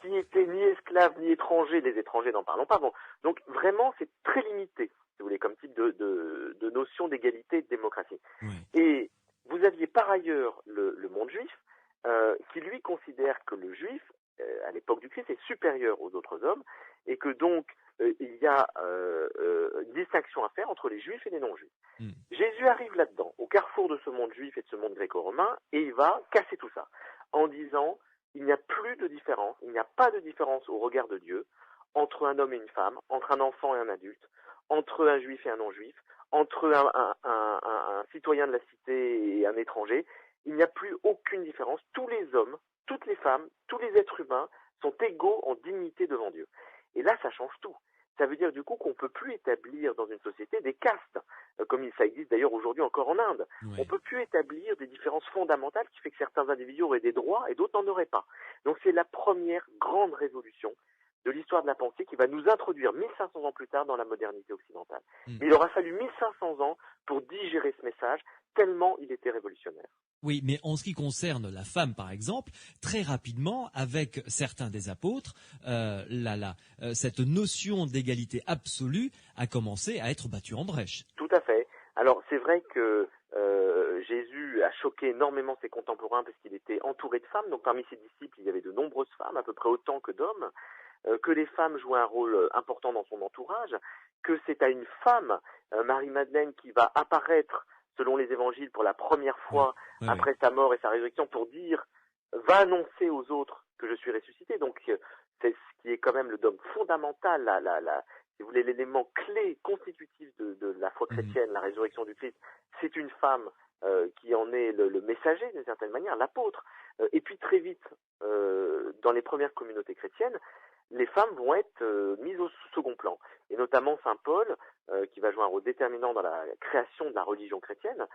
qui étaient ni esclaves ni étrangers, les étrangers n'en parlons pas. Bon, donc vraiment c'est très limité, si vous voulez, comme type de notion d'égalité et de démocratie. Ouais. Et vous aviez par ailleurs le monde juif, qui lui considère que le juif, à l'époque du Christ, est supérieur aux autres hommes, et que donc il y a une distinction à faire entre les juifs et les non-juifs. Jésus arrive là-dedans, au carrefour de ce monde juif et de ce monde gréco-romain, et il va casser tout ça, en disant il n'y a plus de différence, il n'y a pas de différence au regard de Dieu entre un homme et une femme, entre un enfant et un adulte, entre un juif et un non-juif, entre un citoyen de la cité et un étranger. Il n'y a plus aucune différence. Tous les hommes, toutes les femmes, tous les êtres humains sont égaux en dignité devant Dieu. Et là, ça change tout. Ça veut dire du coup qu'on ne peut plus établir dans une société des castes, comme ça existe d'ailleurs aujourd'hui encore en Inde. Ouais. On ne peut plus établir des différences fondamentales qui fait que certains individus auraient des droits et d'autres n'en auraient pas. Donc c'est la première grande révolution de l'histoire de la pensée qui va nous introduire 1500 ans plus tard dans la modernité occidentale. Mais il aura fallu 1500 ans pour digérer ce message, tellement il était révolutionnaire. Oui, mais en ce qui concerne la femme, par exemple, très rapidement, avec certains des apôtres, cette notion d'égalité absolue a commencé à être battue en brèche. Tout à fait. Alors, c'est vrai que Jésus a choqué énormément ses contemporains parce qu'il était entouré de femmes. Donc, parmi ses disciples, il y avait de nombreuses femmes, à peu près autant que d'hommes, que les femmes jouaient un rôle important dans son entourage, que c'est à une femme, Marie-Madeleine, qui va apparaître selon les évangiles pour la première fois après sa mort et sa résurrection pour dire, va annoncer aux autres que je suis ressuscité. Donc c'est ce qui est quand même le dogme fondamental, si vous voulez, l'élément clé constitutif de la foi chrétienne, la résurrection du Christ, c'est une femme qui en est le messager d'une certaine manière, l'apôtre. Et puis très vite, dans les premières communautés chrétiennes, les femmes vont être mises au second plan. Et notamment Saint Paul, qui va jouer un rôle déterminant dans la création de la religion chrétienne.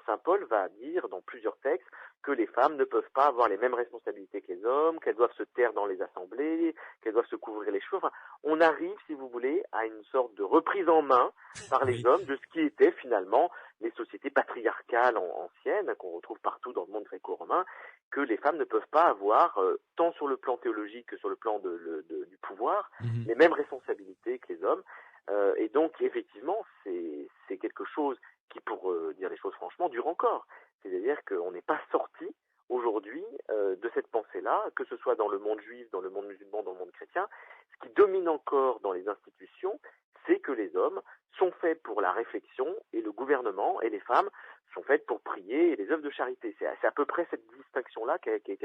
Saint Paul va dire dans plusieurs textes que les femmes ne peuvent pas avoir les mêmes responsabilités que les hommes, qu'elles doivent se taire dans les assemblées, qu'elles doivent se couvrir les cheveux. Enfin, on arrive, si vous voulez, à une sorte de reprise en main par les hommes de ce qui était finalement les sociétés patriarcales anciennes, qu'on retrouve partout dans le monde gréco-romain, que les femmes ne peuvent pas avoir, tant sur le plan théologique que sur le plan du pouvoir, les mêmes responsabilités que les hommes. Et donc, effectivement, c'est quelque chose qui, pour dire les choses franchement, dure encore. C'est-à-dire qu'on n'est pas sorti aujourd'hui de cette pensée-là, que ce soit dans le monde juif, dans le monde musulman, dans le monde chrétien. Ce qui domine encore dans les institutions, c'est que les hommes sont faits pour la réflexion et le gouvernement, et les femmes sont faites pour prier et les œuvres de charité. C'est à peu près cette distinction-là qui a été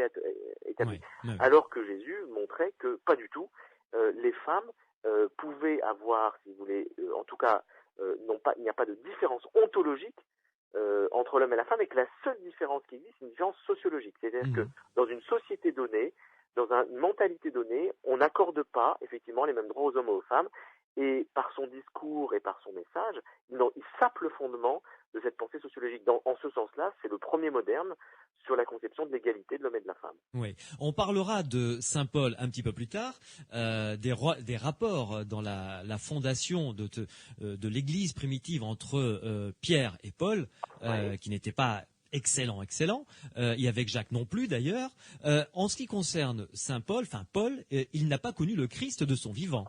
établie. Oui. Alors que Jésus montrait que pas du tout. Les femmes pouvaient avoir, si vous voulez, en tout cas, il n'y a pas de différence ontologique entre l'homme et la femme, et que la seule différence qui existe, c'est une différence sociologique. C'est-à-dire que dans une société donnée, dans une mentalité donnée, on n'accorde pas effectivement les mêmes droits aux hommes et aux femmes, et par son discours et par son message, il sape le fondement de cette pensée sociologique. En ce sens-là, c'est le premier moderne sur la conception de l'égalité de l'homme et de la femme. Oui, on parlera de Saint Paul un petit peu plus tard, des rapports dans la fondation de l'Église primitive entre Pierre et Paul, qui n'étaient pas excellent, et avec Jacques non plus d'ailleurs. En ce qui concerne Saint Paul, il n'a pas connu le Christ de son vivant.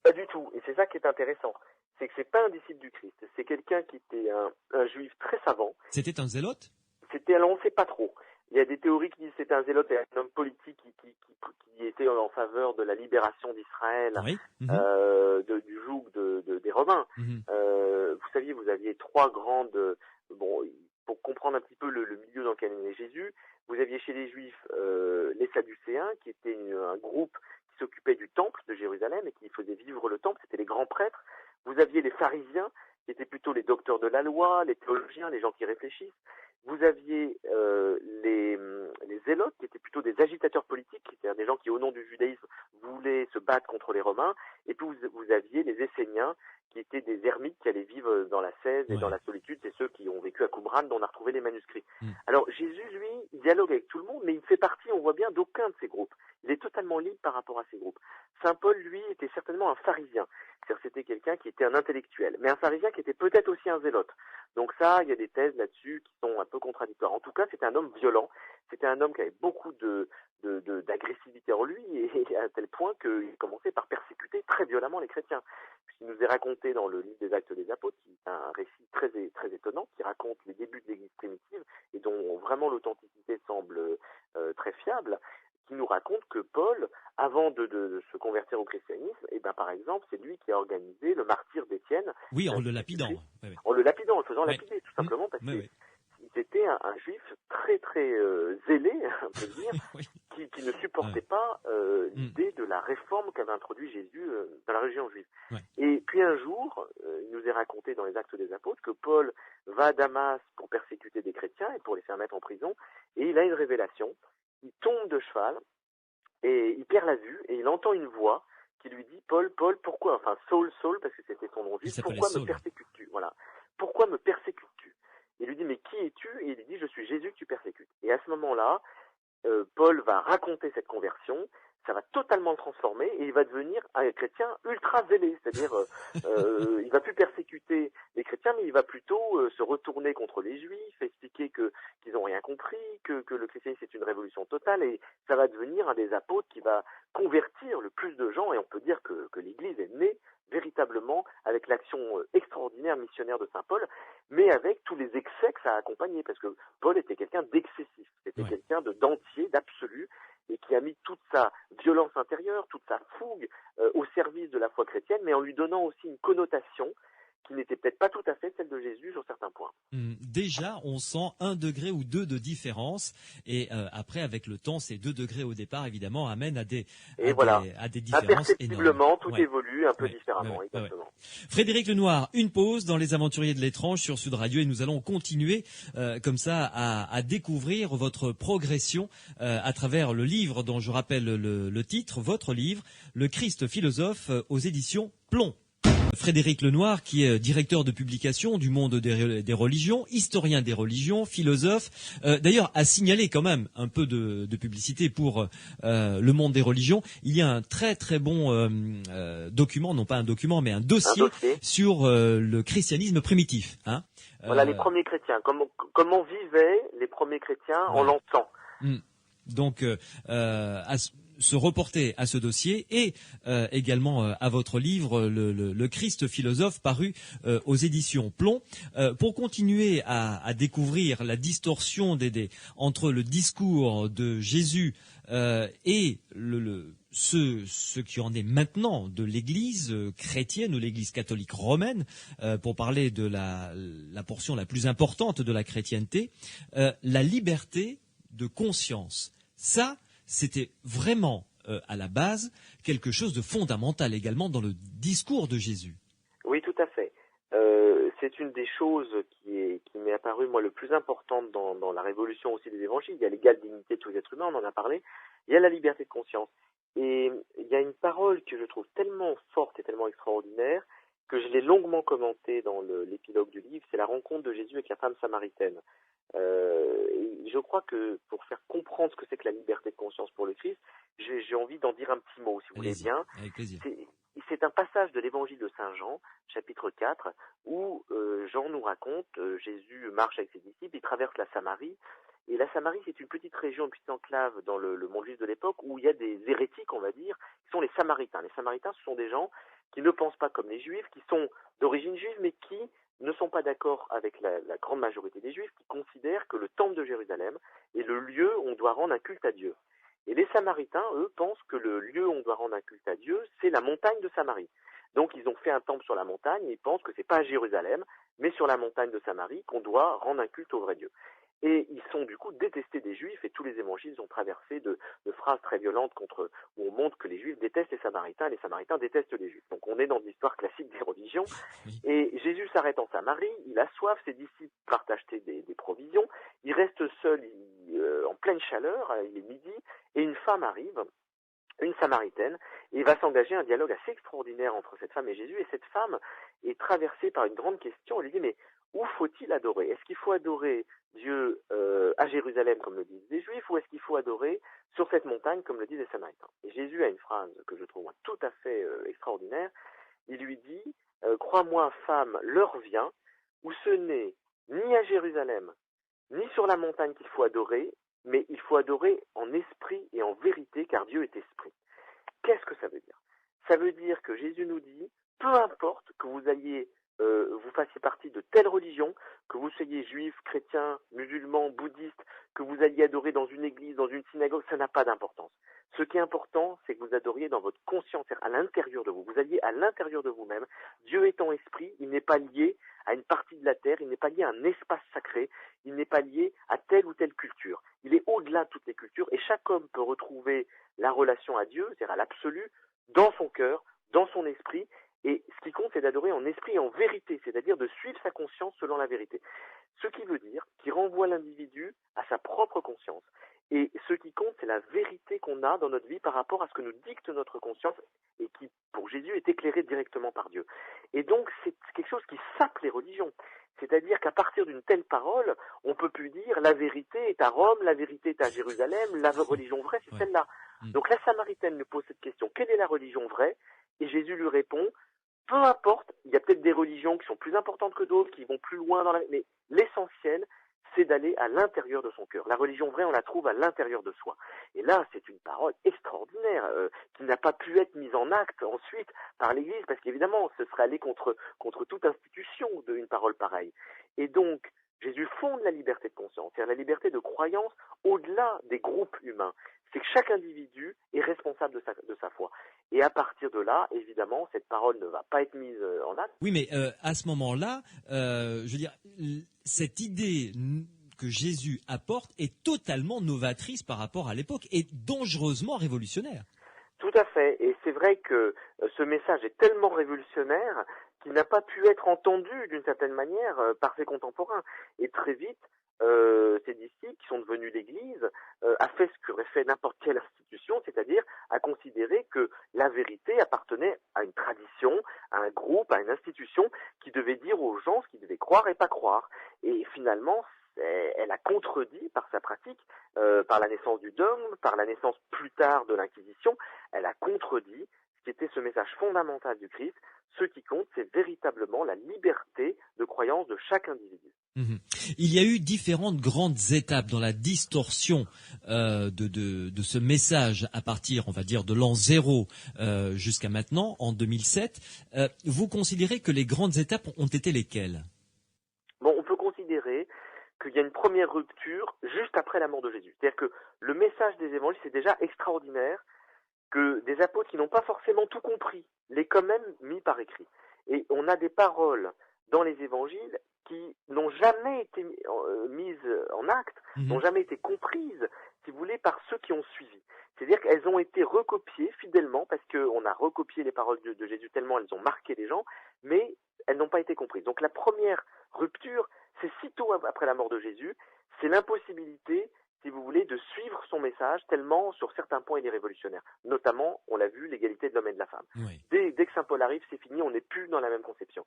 Pas du tout, et c'est ça qui est intéressant. C'est que c'est pas un disciple du Christ, c'est quelqu'un qui était un juif très savant. C'était un zélote ? Alors on ne sait pas trop. Il y a des théories qui disent que c'était un zélote et un homme politique qui était en faveur de la libération d'Israël, du joug des Romains. Vous saviez, vous aviez trois grandes... pour comprendre un petit peu le milieu dans lequel est né Jésus, vous aviez chez les Juifs les Sadducéens, qui étaient un groupe qui s'occupait du temple de Jérusalem et qui faisait vivre le temple, c'était les grands prêtres. Vous aviez les pharisiens, qui étaient plutôt les docteurs de la loi, les théologiens, les gens qui réfléchissent. Vous aviez les zélotes, qui étaient plutôt des agitateurs politiques, c'est-à-dire des gens qui, au nom du judaïsme, voulaient se battre contre les Romains. Et puis vous aviez les Esséniens, qui étaient des ermites qui allaient vivre dans la Cèse et dans la solitude. C'est ceux qui ont vécu à Qumran, dont on a retrouvé les manuscrits. Alors Jésus, lui, il dialogue avec tout le monde, mais il fait partie, on voit bien, d'aucun de ces groupes. Il est totalement libre par rapport à ces groupes. Saint Paul, lui, était certainement un pharisien. C'est-à-dire c'était quelqu'un qui était un intellectuel, mais un pharisien qui était peut-être aussi un zélote. Donc ça, il y a des thèses là-dessus qui sont un peu contradictoires. En tout cas, c'était un homme violent. C'était un homme qui avait beaucoup d'agressivité en lui, et à tel point qu'il commençait par persécuter très violemment les chrétiens. Il nous est raconté dans le livre des Actes des Apôtres, qui est un récit très, très étonnant, qui raconte les débuts de l'Église primitive, et dont vraiment l'authenticité semble très fiable, qui nous raconte que Paul, avant de se convertir au christianisme, par exemple, c'est lui qui a organisé le martyre d'Étienne. Oui, en le lapidant. En le lapidant, en le faisant lapider, tout simplement, parce que c'était un juif très, très zélé, on peut dire, qui ne supportait pas l'idée de la réforme qu'avait introduit Jésus dans la religion juive. Et puis un jour, il nous est raconté dans les Actes des Apôtres que Paul va à Damas pour persécuter des chrétiens et pour les faire mettre en prison, et il a une révélation. Il tombe de cheval et il perd la vue et il entend une voix qui lui dit Paul, pourquoi, enfin Saul, parce que c'était son nom juif, pourquoi me persécutes-tu ? Voilà. Pourquoi me persécutes-tu ? Il lui dit mais qui es-tu ? Et il lui dit je suis Jésus que tu persécutes. Et à ce moment-là, Paul va raconter cette conversion, ça va totalement le transformer et il va devenir un chrétien ultra zélé, c'est-à-dire il va plus persécuter les chrétiens, mais il va plutôt se retourner contre les juifs, expliquer qu'ils n'ont rien compris, que le christianisme c'est une révolution totale, et ça va devenir un des apôtres qui va convertir le plus de gens, et on peut dire que l'Église est née véritablement avec l'action extraordinaire missionnaire de Saint Paul, mais avec tous les excès que ça a accompagné, parce que Paul était quelqu'un d'excessif, c'était quelqu'un d'entier, d'absolu, et qui a mis toute sa violence intérieure, toute sa fougue au service de la foi chrétienne, mais en lui donnant aussi une connotation qui n'était peut-être pas tout à fait celle de Jésus sur certains points. Déjà, on sent 1 degré ou 2 de différence, et après, avec le temps, ces 2 degrés au départ, évidemment, amènent à des différences énormes. Imperceptiblement, tout évolue un peu différemment, exactement. Frédéric Lenoir, une pause dans Les Aventuriers de l'étrange sur Sud Radio, et nous allons continuer comme ça à découvrir votre progression à travers le livre dont je rappelle le titre, votre livre, Le Christ philosophe, aux éditions Plomb. Frédéric Lenoir, qui est directeur de publication du Monde des religions, historien des religions, philosophe, d'ailleurs a signalé quand même un peu de publicité pour le Monde des religions. Il y a un très très bon document, non pas un document, mais un dossier sur le christianisme primitif. Voilà, les premiers chrétiens, comment vivaient les premiers chrétiens en l'entend. Donc, se reporter à ce dossier et également à votre livre le Christ philosophe, paru aux éditions Plomb, pour continuer à découvrir la distorsion entre le discours de Jésus et ce qui en est maintenant de l'Église chrétienne ou l'Église catholique romaine, pour parler de la portion la plus importante de la chrétienté, la liberté de conscience. Ça, c'était vraiment, à la base, quelque chose de fondamental également dans le discours de Jésus. Oui, tout à fait. C'est une des choses qui m'est apparue, moi, le plus importante dans la révolution aussi des évangiles. Il y a l'égale dignité de tous les êtres humains, on en a parlé. Il y a la liberté de conscience. Et il y a une parole que je trouve tellement forte et tellement extraordinaire que je l'ai longuement commentée dans l'épilogue du livre, c'est la rencontre de Jésus avec la femme samaritaine. Et je crois que pour faire comprendre ce que c'est que la liberté de conscience pour le Christ, j'ai envie d'en dire un petit mot, si vous voulez bien. Avec plaisir. C'est un passage de l'évangile de Saint Jean, chapitre 4, où Jean nous raconte, Jésus marche avec ses disciples, il traverse la Samarie, et la Samarie, c'est une petite région, une petite enclave dans le monde juif de l'époque, où il y a des hérétiques, on va dire, qui sont les Samaritains. Les Samaritains, ce sont des gens qui ne pensent pas comme les Juifs, qui sont d'origine juive, mais qui ne sont pas d'accord avec la grande majorité des Juifs, qui considèrent que le temple de Jérusalem est le lieu où on doit rendre un culte à Dieu. Et les Samaritains, eux, pensent que le lieu où on doit rendre un culte à Dieu, c'est la montagne de Samarie. Donc ils ont fait un temple sur la montagne, et ils pensent que c'est pas à Jérusalem, mais sur la montagne de Samarie qu'on doit rendre un culte au vrai Dieu. Et ils sont du coup détestés des Juifs, et tous les évangiles sont traversés de phrases très violentes où on montre que les Juifs détestent les Samaritains détestent les Juifs. Donc on est dans l'histoire classique des religions. Et Jésus s'arrête en Samarie, il a soif, ses disciples partent acheter des provisions, il reste seul en pleine chaleur, il est midi, et une femme arrive, une Samaritaine, et il va s'engager un dialogue assez extraordinaire entre cette femme et Jésus, et cette femme est traversée par une grande question, elle lui dit, mais où faut-il adorer? Est-ce qu'il faut adorer Dieu à Jérusalem, comme le disent les Juifs, ou est-ce qu'il faut adorer sur cette montagne, comme le disent les Samaritains? Et Jésus a une phrase que je trouve tout à fait extraordinaire, il lui dit, crois-moi, femme, l'heure vient, où ce n'est ni à Jérusalem, ni sur la montagne qu'il faut adorer, mais il faut adorer en esprit et en vérité, car Dieu est esprit. Qu'est-ce que ça veut dire? Ça veut dire que Jésus nous dit, peu importe que vous vous fassiez partie de telle religion, que vous soyez juif, chrétien, musulman, bouddhiste, que vous alliez adorer dans une église, dans une synagogue, ça n'a pas d'importance. Ce qui est important, c'est que vous adoriez dans votre conscience, à l'intérieur de vous. Vous alliez à l'intérieur de vous-même. Dieu étant esprit, il n'est pas lié à une partie de la terre, il n'est pas lié à un espace sacré, il n'est pas lié à telle ou telle culture. Il est au-delà de toutes les cultures, et chaque homme peut retrouver la relation à Dieu, c'est-à-dire à l'absolu, dans son cœur, dans son esprit, et ce qui compte, c'est d'adorer en esprit et en vérité, c'est-à-dire de suivre sa conscience selon la vérité. Ce qui veut dire qu'il renvoie l'individu à sa propre conscience. Et ce qui compte, c'est la vérité qu'on a dans notre vie par rapport à ce que nous dicte notre conscience et qui, pour Jésus, est éclairée directement par Dieu. Et donc, c'est quelque chose qui sape les religions. C'est-à-dire qu'à partir d'une telle parole, on ne peut plus dire la vérité est à Rome, la vérité est à Jérusalem, la religion vraie, c'est celle-là. Donc la Samaritaine nous pose cette question, quelle est la religion vraie? Et Jésus lui répond, peu importe, il y a peut-être des religions qui sont plus importantes que d'autres, qui vont plus loin mais l'essentiel, c'est d'aller à l'intérieur de son cœur. La religion vraie, on la trouve à l'intérieur de soi. Et là, c'est une parole extraordinaire, qui n'a pas pu être mise en acte ensuite par l'Église, parce qu'évidemment, ce serait aller contre toute institution d'une parole pareille. Et donc, Jésus fonde la liberté de conscience, c'est-à-dire la liberté de croyance au-delà des groupes humains. C'est que chaque individu est responsable de sa foi. Et à partir de là, évidemment, cette parole ne va pas être mise en acte. Oui, mais à ce moment-là, je veux dire, cette idée que Jésus apporte est totalement novatrice par rapport à l'époque et dangereusement révolutionnaire. Tout à fait. Et c'est vrai que ce message est tellement révolutionnaire qu'il n'a pas pu être entendu d'une certaine manière par ses contemporains. Et très vite, ses disciples, qui sont devenus l'Église, a fait ce qu'aurait fait n'importe quelle institution, c'est-à-dire à considérer que la vérité appartenait à une tradition, à un groupe, à une institution qui devait dire aux gens ce qu'ils devaient croire et pas croire. Et finalement, elle a contredit par sa pratique, par la naissance du dogme, par la naissance plus tard de l'Inquisition, elle a contredit ce qui était ce message fondamental du Christ. Ce qui compte, c'est véritablement la liberté de croyance de chaque individu. Il y a eu différentes grandes étapes dans la distorsion de ce message à partir, on va dire, de l'an 0 jusqu'à maintenant, en 2007. Vous considérez que les grandes étapes ont été lesquelles? Bon, on peut considérer qu'il y a une première rupture juste après la mort de Jésus. C'est-à-dire que le message des évangiles, c'est déjà extraordinaire que des apôtres qui n'ont pas forcément tout compris l'aient quand même mis par écrit. Et on a des paroles dans les évangiles qui n'ont jamais été mises en acte, n'ont jamais été comprises, si vous voulez, par ceux qui ont suivi. C'est-à-dire qu'elles ont été recopiées fidèlement, parce qu'on a recopié les paroles de Jésus tellement elles ont marqué les gens, mais elles n'ont pas été comprises. Donc la première rupture, c'est sitôt après la mort de Jésus, c'est l'impossibilité, si vous voulez, de suivre son message tellement, sur certains points, il est révolutionnaire. Notamment, on l'a vu, l'égalité de l'homme et de la femme. Oui. Dès que saint Paul arrive, c'est fini, on n'est plus dans la même conception.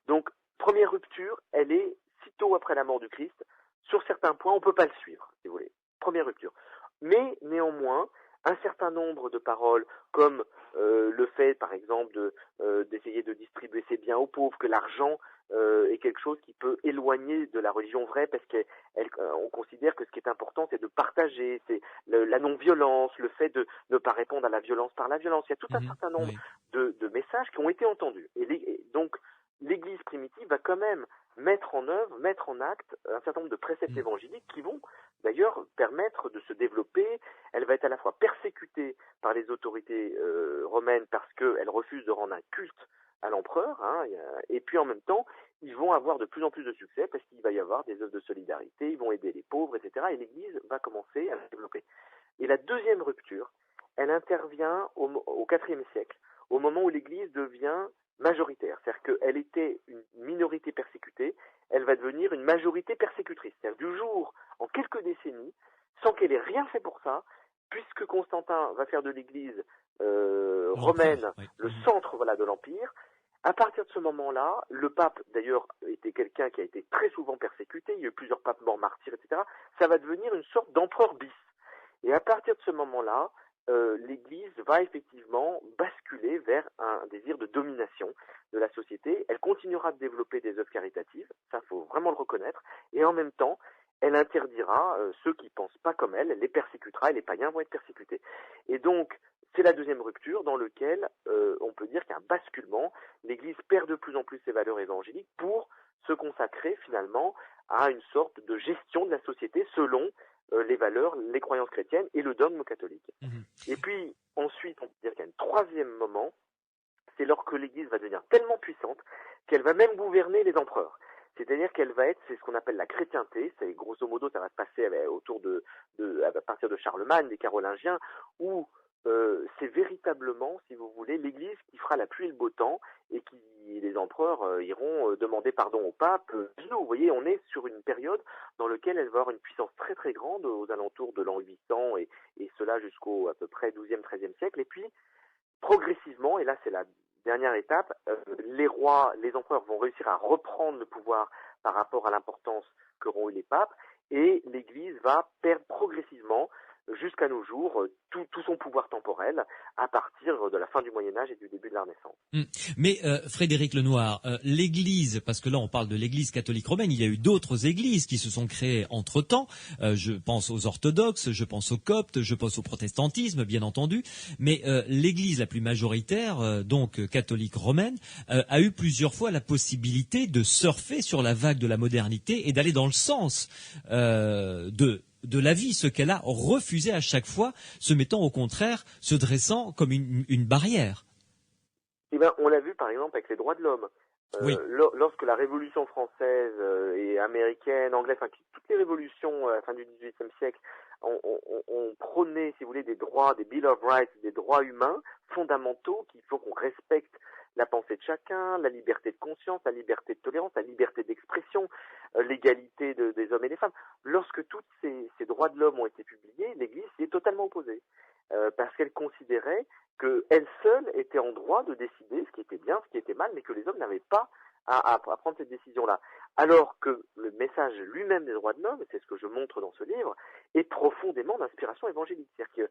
Donc, première rupture, elle est sitôt après la mort du Christ. Sur certains points, on ne peut pas le suivre, si vous voulez. Première rupture. Mais, néanmoins, un certain nombre de paroles, comme le fait, par exemple, d'essayer de distribuer ses biens aux pauvres, que l'argent est quelque chose qui peut éloigner de la religion vraie, parce qu'on considère que ce qui est important, c'est de partager, c'est la non-violence, le fait de ne pas répondre à la violence par la violence. Il y a tout un certain nombre de messages qui ont été entendus. Et donc, l'Église primitive va quand même mettre en œuvre, mettre en acte un certain nombre de préceptes évangéliques qui vont d'ailleurs permettre de se développer. Elle va être à la fois persécutée par les autorités romaines parce qu'elle refuse de rendre un culte à l'empereur, et puis en même temps, ils vont avoir de plus en plus de succès parce qu'il va y avoir des œuvres de solidarité, ils vont aider les pauvres, etc. Et l'Église va commencer à se développer. Et la deuxième rupture, elle intervient au IVe siècle, au moment où l'Église devient majoritaire. C'est-à-dire qu'elle était une minorité persécutée, elle va devenir une majorité persécutrice. C'est-à-dire du jour, en quelques décennies, sans qu'elle ait rien fait pour ça, puisque Constantin va faire de l'Église romaine le centre de l'Empire. À partir de ce moment-là, le pape, d'ailleurs, était quelqu'un qui a été très souvent persécuté, il y a eu plusieurs papes morts martyrs, etc. Ça va devenir une sorte d'empereur bis. Et à partir de ce moment-là, l'Église va effectivement basculer vers un désir de domination de la société. Elle continuera de développer des œuvres caritatives, ça faut vraiment le reconnaître, et en même temps, elle interdira ceux qui pensent pas comme elle les persécutera et les païens vont être persécutés. Et donc, c'est la deuxième rupture dans laquelle on peut dire qu'il y a un basculement. L'Église perd de plus en plus ses valeurs évangéliques pour se consacrer finalement à une sorte de gestion de la société selon les valeurs, les croyances chrétiennes et le dogme catholique. Et puis ensuite, on peut dire qu'il y a un troisième moment, c'est lorsque l'Église va devenir tellement puissante qu'elle va même gouverner les empereurs. C'est-à-dire qu'elle va être, c'est ce qu'on appelle la chrétienté, c'est grosso modo ça va se passer à partir de Charlemagne, des Carolingiens, où c'est véritablement, si vous voulez, l'Église qui fera la pluie et le beau temps et qui les empereurs iront demander pardon au pape. Vous voyez, on est sur une période dans laquelle elle va avoir une puissance très très grande aux alentours de l'an 800 et cela jusqu'au à peu près 12e, 13e siècle. Et puis, progressivement, et là c'est la dernière étape, les rois, les empereurs vont réussir à reprendre le pouvoir par rapport à l'importance qu'auront eu les papes et l'Église va perdre progressivement jusqu'à nos jours tout son pouvoir temporel à partir de la fin du Moyen-Âge et du début de la Renaissance. Mais Frédéric Lenoir, l'Église, parce que là on parle de l'Église catholique romaine, il y a eu d'autres églises qui se sont créées entre-temps. Je pense aux orthodoxes, je pense aux coptes, je pense au protestantisme, bien entendu. Mais l'Église la plus majoritaire, donc catholique romaine, a eu plusieurs fois la possibilité de surfer sur la vague de la modernité et d'aller dans le sens de la vie, ce qu'elle a refusé à chaque fois, se mettant au contraire, se dressant comme une barrière. Eh ben, on l'a vu par exemple avec les droits de l'homme. Oui. Lorsque la Révolution française et américaine, anglaise, enfin toutes les révolutions à la fin du XVIIIe siècle ont prôné, si vous voulez, des droits, des Bill of Rights, des droits humains fondamentaux qu'il faut qu'on respecte la pensée de chacun, la liberté de conscience, la liberté de tolérance, la liberté d'expression, l'égalité des hommes et des femmes. Lorsque tous ces droits de l'homme ont été publiés, l'Église s'y est totalement opposée. Parce qu'elle considérait qu'elle seule était en droit de décider ce qui était bien, ce qui était mal, mais que les hommes n'avaient pas à prendre cette décision-là. Alors que le message lui-même des droits de l'homme, c'est ce que je montre dans ce livre, est profondément d'inspiration évangélique. C'est-à-dire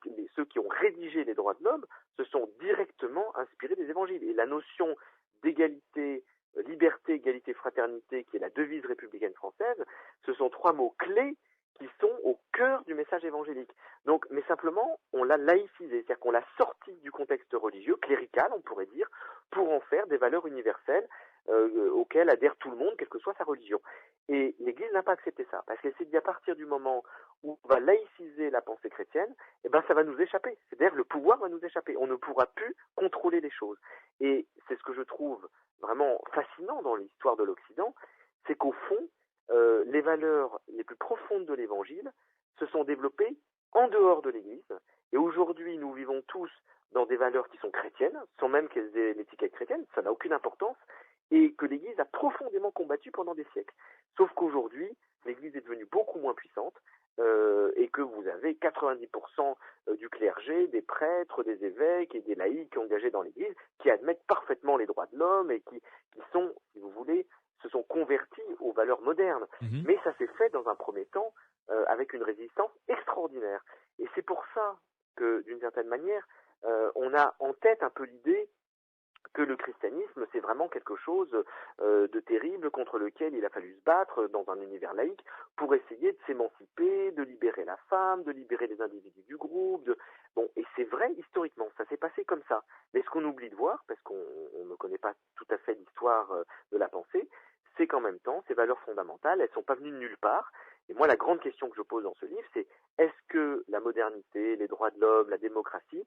que ceux qui ont rédigé les droits de l'homme se sont directement inspirés des évangiles. Et la notion d'égalité, liberté, égalité, fraternité, qui est la devise républicaine française, ce sont trois mots clés qui sont au cœur du message évangélique. Donc, mais simplement, on l'a laïcisé, c'est-à-dire qu'on l'a sorti du contexte religieux, clérical, on pourrait dire, pour en faire des valeurs universelles auxquelles adhère tout le monde, quelle que soit sa religion. Et l'Église n'a pas accepté ça, parce qu'elle s'est dit à partir du moment où on va laïciser la pensée chrétienne, eh ben ça va nous échapper. C'est-à-dire le pouvoir va nous échapper. On ne pourra plus contrôler les choses. Et c'est ce que je trouve vraiment fascinant dans l'histoire de l'Occident, c'est qu'au fond, les valeurs les plus profondes de l'Évangile se sont développées en dehors de l'Église. Et aujourd'hui, nous vivons tous dans des valeurs qui sont chrétiennes, sans même qu'elles aient l'étiquette chrétienne, ça n'a aucune importance, et que l'Église a profondément combattu pendant des siècles. Sauf qu'aujourd'hui, l'Église est devenue beaucoup moins puissante, et que vous avez 90% du clergé, des prêtres, des évêques et des laïcs engagés dans l'Église qui admettent parfaitement les droits de l'homme et qui sont, si vous voulez, se sont convertis aux valeurs modernes. Mmh. Mais ça s'est fait dans un premier temps avec une résistance extraordinaire. Et c'est pour ça que, d'une certaine manière, on a en tête un peu l'idée que le christianisme, c'est vraiment quelque chose de terrible contre lequel il a fallu se battre dans un univers laïque pour essayer de s'émanciper, de libérer la femme, de libérer les individus du groupe. Bon, et c'est vrai historiquement, ça s'est passé comme ça. Mais ce qu'on oublie de voir, parce qu'on ne connaît pas tout à fait l'histoire de la pensée, c'est qu'en même temps, ces valeurs fondamentales, elles ne sont pas venues de nulle part. Et moi, la grande question que je pose dans ce livre, c'est est-ce que la modernité, les droits de l'homme, la démocratie,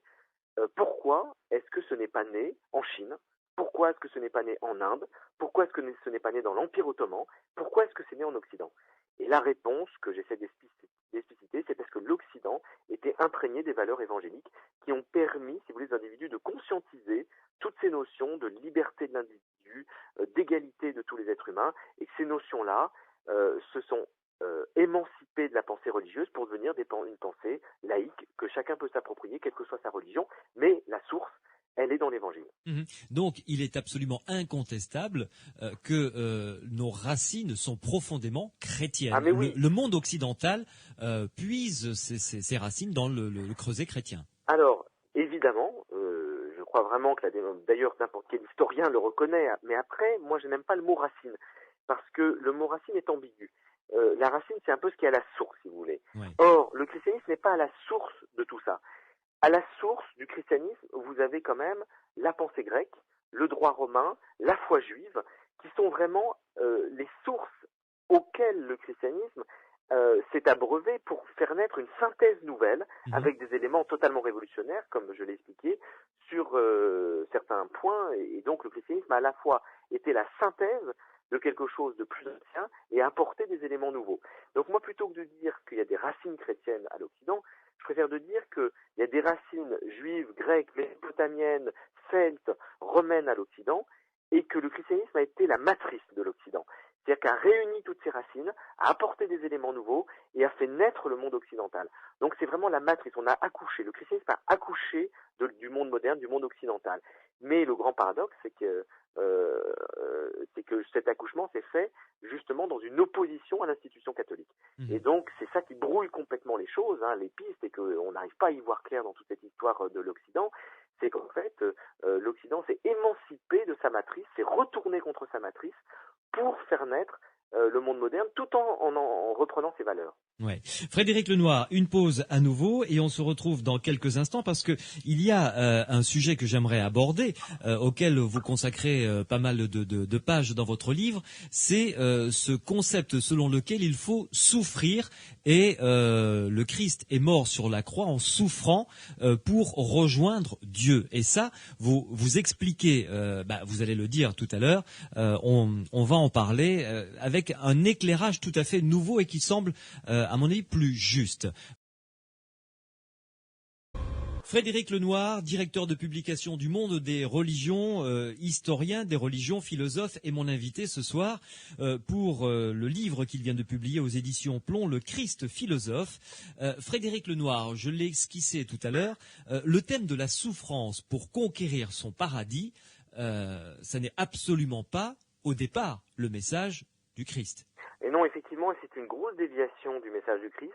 pourquoi est-ce que ce n'est pas né en Chine? Pourquoi est-ce que ce n'est pas né en Inde? Pourquoi est-ce que ce n'est pas né dans l'Empire ottoman? Pourquoi est-ce que c'est né en Occident? Et la réponse que j'essaie d'expliciter, c'est parce que l'Occident était imprégné des valeurs évangéliques qui ont permis, si vous voulez, aux individus de conscientiser toutes ces notions de liberté de l'individu, d'égalité de tous les êtres humains, et que ces notions-là se sont émancipés de la pensée religieuse pour devenir une pensée laïque que chacun peut s'approprier, quelle que soit sa religion, mais la source, elle est dans l'Évangile. Mmh. Donc, il est absolument incontestable que nos racines sont profondément chrétiennes. Ah, mais oui. Le monde occidental puise ses racines dans le creuset chrétien. Alors, évidemment, je crois vraiment que d'ailleurs n'importe quel historien le reconnaît, mais après, moi je n'aime pas le mot racine, parce que le mot racine est ambigu. La racine, c'est un peu ce qui est à la source, si vous voulez. Oui. Or, le christianisme n'est pas à la source de tout ça. À la source du christianisme, vous avez quand même la pensée grecque, le droit romain, la foi juive, qui sont vraiment les sources auxquelles le christianisme s'est abreuvé pour faire naître une synthèse nouvelle, avec des éléments totalement révolutionnaires, comme je l'ai expliqué, sur certains points. Et donc le christianisme a à la fois été la synthèse de quelque chose de plus ancien et apporter des éléments nouveaux. Donc moi, plutôt que de dire qu'il y a des racines chrétiennes à l'Occident, je préfère de dire qu'il y a des racines juives, grecques, mésopotamiennes, celtes, romaines à l'Occident, et que le christianisme a été la matrice de l'Occident. C'est-à-dire qu'a réuni toutes ses racines, a apporté des éléments nouveaux et a fait naître le monde occidental. Donc c'est vraiment la matrice. On a accouché. Le christianisme a accouché du monde moderne, du monde occidental. Mais le grand paradoxe, c'est que cet accouchement s'est fait justement dans une opposition à l'institution catholique. Et donc c'est ça qui brouille complètement les choses, les pistes, et qu'on n'arrive pas à y voir clair dans toute cette histoire de l'Occident. C'est qu'en fait, l'Occident s'est émancipé de sa matrice, s'est retourné contre sa matrice pour faire naître le monde moderne, tout en reprenant ses valeurs. Ouais. Frédéric Lenoir, une pause à nouveau et on se retrouve dans quelques instants parce que il y a un sujet que j'aimerais aborder, auquel vous consacrez pas mal de pages dans votre livre, c'est ce concept selon lequel il faut souffrir et le Christ est mort sur la croix en souffrant pour rejoindre Dieu. Et ça, vous expliquez, vous allez le dire tout à l'heure, on va en parler avec un éclairage tout à fait nouveau et qui semble à mon avis, plus juste. Frédéric Lenoir, directeur de publication du Monde des religions, historien des religions, philosophe, est mon invité ce soir pour le livre qu'il vient de publier aux éditions Plomb, Le Christ philosophe. Frédéric Lenoir, je l'ai esquissé tout à l'heure, le thème de la souffrance pour conquérir son paradis, ça n'est absolument pas, au départ, le message du Christ. Et non, effectivement, c'est une grosse déviation du message du Christ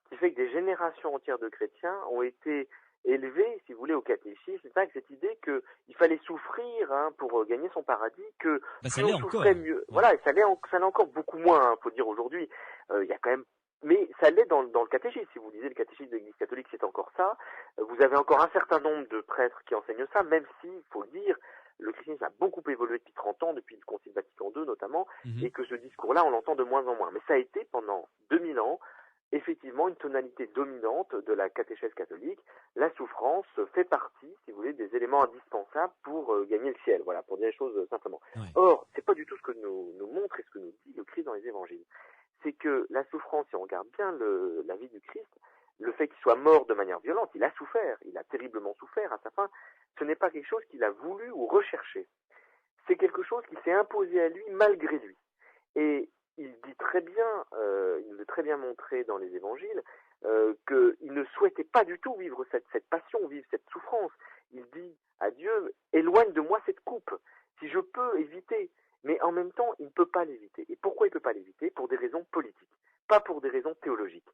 qui fait que des générations entières de chrétiens ont été élevés, si vous voulez, au catéchisme, avec cette idée qu'il fallait souffrir pour gagner son paradis, que ça plus l'est on encore. souffrait mieux. Ouais. Voilà, et ça l'est encore beaucoup moins, faut dire aujourd'hui. Il y a quand même, mais ça l'est dans le catéchisme. Si vous lisez le catéchisme de l'Église catholique, c'est encore ça. Vous avez encore un certain nombre de prêtres qui enseignent ça, même si, il faut le dire, le christianisme a beaucoup évolué depuis 30 ans, depuis le Concile Vatican II notamment, et que ce discours-là, on l'entend de moins en moins. Mais ça a été pendant 2000 ans, effectivement, une tonalité dominante de la catéchèse catholique. La souffrance fait partie, si vous voulez, des éléments indispensables pour gagner le ciel, voilà, pour dire les choses simplement. Ouais. Or, c'est pas du tout ce que nous montre et ce que nous dit le Christ dans les évangiles. C'est que la souffrance, si on regarde bien la vie du Christ, le fait qu'il soit mort de manière violente, il a souffert, il a terriblement souffert à sa fin, ce n'est pas quelque chose qu'il a voulu ou recherché. C'est quelque chose qui s'est imposé à lui malgré lui. Et il dit très bien, il nous a très bien montré dans les évangiles, qu'il ne souhaitait pas du tout vivre cette passion, vivre cette souffrance. Il dit à Dieu, éloigne de moi cette coupe, si je peux éviter. Mais en même temps, il ne peut pas l'éviter. Et pourquoi il ne peut pas l'éviter? Pour des raisons politiques, pas pour des raisons théologiques.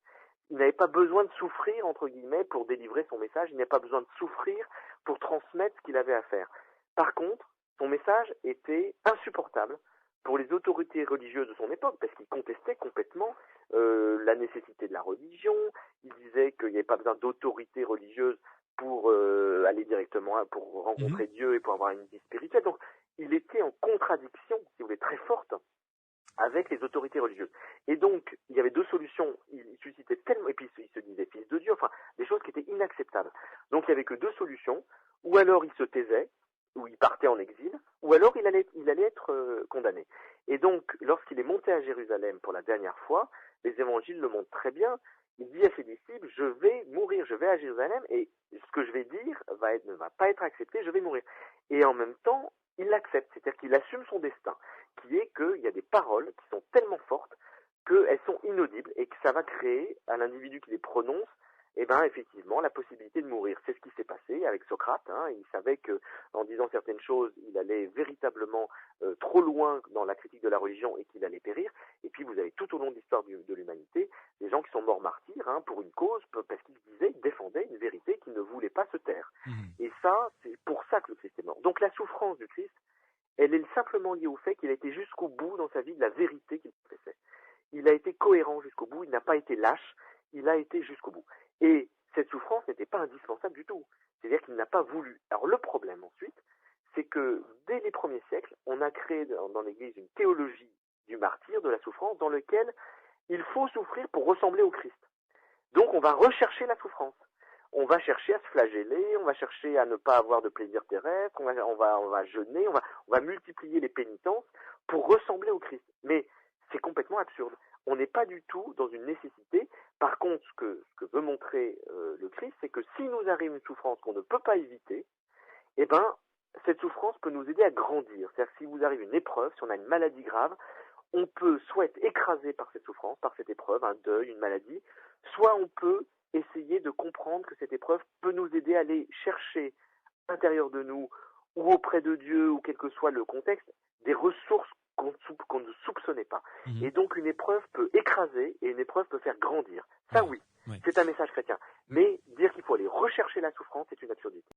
Il n'avait pas besoin de souffrir, entre guillemets, pour délivrer son message. Il n'avait pas besoin de souffrir pour transmettre ce qu'il avait à faire. Par contre, son message était insupportable pour les autorités religieuses de son époque, parce qu'il contestait complètement la nécessité de la religion. Il disait qu'il n'y avait pas besoin d'autorité religieuse pour aller directement, pour rencontrer Dieu et pour avoir une vie spirituelle. Donc, il était en contradiction, si vous voulez, très forte avec les autorités religieuses. Et donc, il y avait deux solutions. Il suscitait tellement, et puis il se disait fils de Dieu, enfin, des choses qui étaient inacceptables. Donc, il n'y avait que deux solutions. Ou alors il se taisait, ou il partait en exil, ou alors il allait être condamné. Et donc, lorsqu'il est monté à Jérusalem pour la dernière fois, les évangiles le montrent très bien, il dit à ses disciples, je vais mourir, je vais à Jérusalem, et ce que je vais dire ne va pas être accepté, je vais mourir. Et en même temps, il l'accepte, c'est-à-dire qu'il assume son destin, qui est qu'il y a des paroles qui sont tellement fortes qu'elles sont inaudibles, et que ça va créer à l'individu qui les prononce, effectivement, la possibilité de mourir. C'est ce qui s'est passé avec Socrate. Il savait que, en disant certaines choses, il allait véritablement trop loin dans la critique de la religion et qu'il allait périr. Et puis, vous avez tout au long de l'histoire de l'humanité des gens qui sont morts martyrs pour une cause, parce qu'ils défendaient une vérité qu'ils ne voulaient pas se taire. Et ça, c'est pour ça que le Christ est mort. Donc, la souffrance du Christ, elle est simplement liée au fait qu'il a été jusqu'au bout dans sa vie de la vérité qu'il professait. Il a été cohérent jusqu'au bout, il n'a pas été lâche, il a été jusqu'au bout. Et cette souffrance n'était pas indispensable du tout. C'est-à-dire qu'il n'a pas voulu. Alors le problème ensuite, c'est que dès les premiers siècles, on a créé dans l'Église une théologie du martyr, de la souffrance, dans laquelle il faut souffrir pour ressembler au Christ. Donc on va rechercher la souffrance. On va chercher à se flageller, on va chercher à ne pas avoir de plaisir terrestre, on va jeûner, on va multiplier les pénitences pour ressembler au Christ. Mais c'est complètement absurde. On n'est pas du tout dans une nécessité. Par contre, ce que veut montrer le Christ, c'est que si nous arrive une souffrance qu'on ne peut pas éviter, cette souffrance peut nous aider à grandir. C'est-à-dire que si vous arrive une épreuve, si on a une maladie grave, on peut soit être écrasé par cette souffrance, par cette épreuve, un deuil, une maladie, soit on peut essayer de comprendre que cette épreuve peut nous aider à aller chercher à l'intérieur de nous, ou auprès de Dieu, ou quel que soit le contexte, des ressources qu'on ne soupçonnait pas. Et donc une épreuve peut écraser et une épreuve peut faire grandir. Ça oui, c'est un message chrétien. Mais dire qu'il faut aller rechercher la souffrance, c'est une absurdité.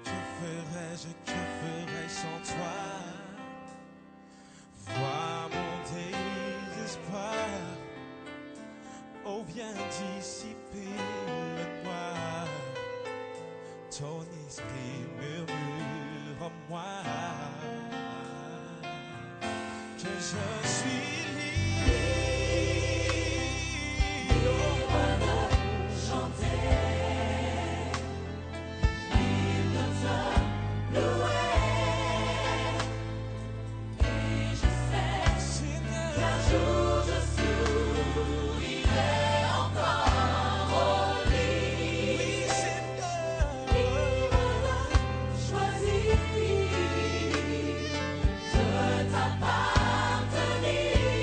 Que ferais-je sans toi? Vois mon désespoir. Oh, viens dissiper le noir. Ton esprit murmure en moi que je suis libre. Libre de chanter. Choisir de t'appartenir.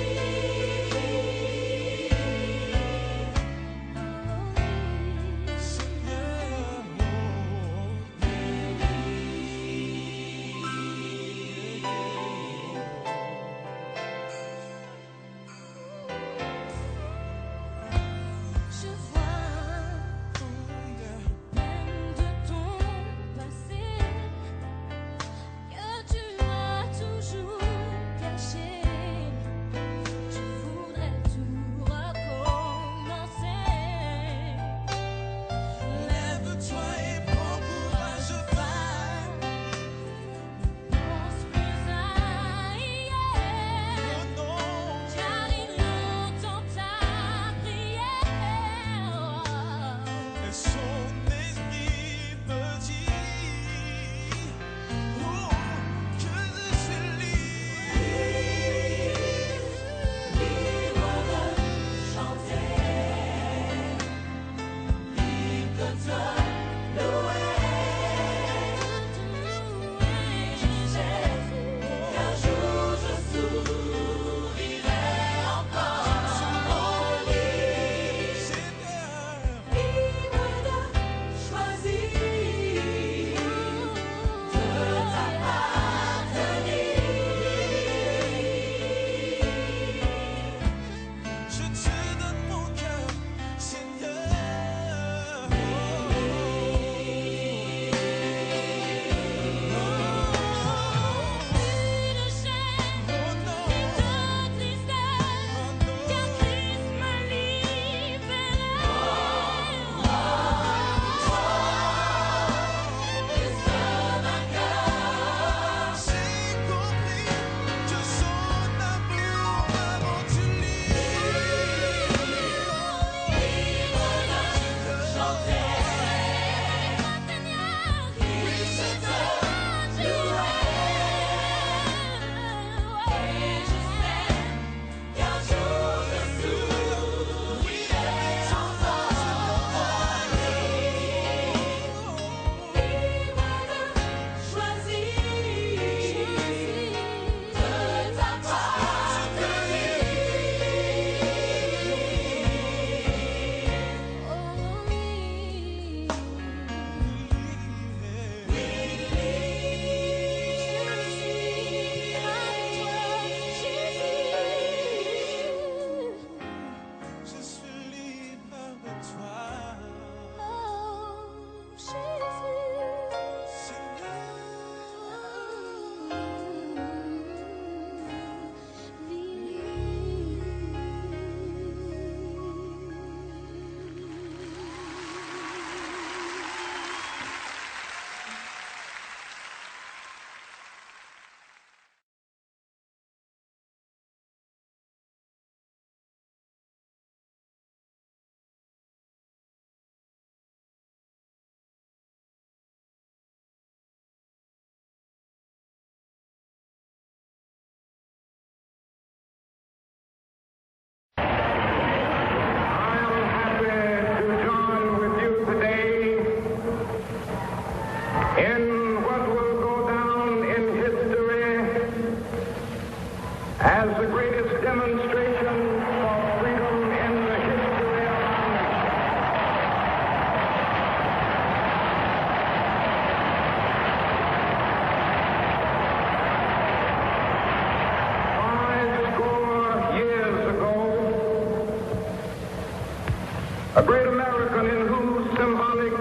a great American in whose symbolic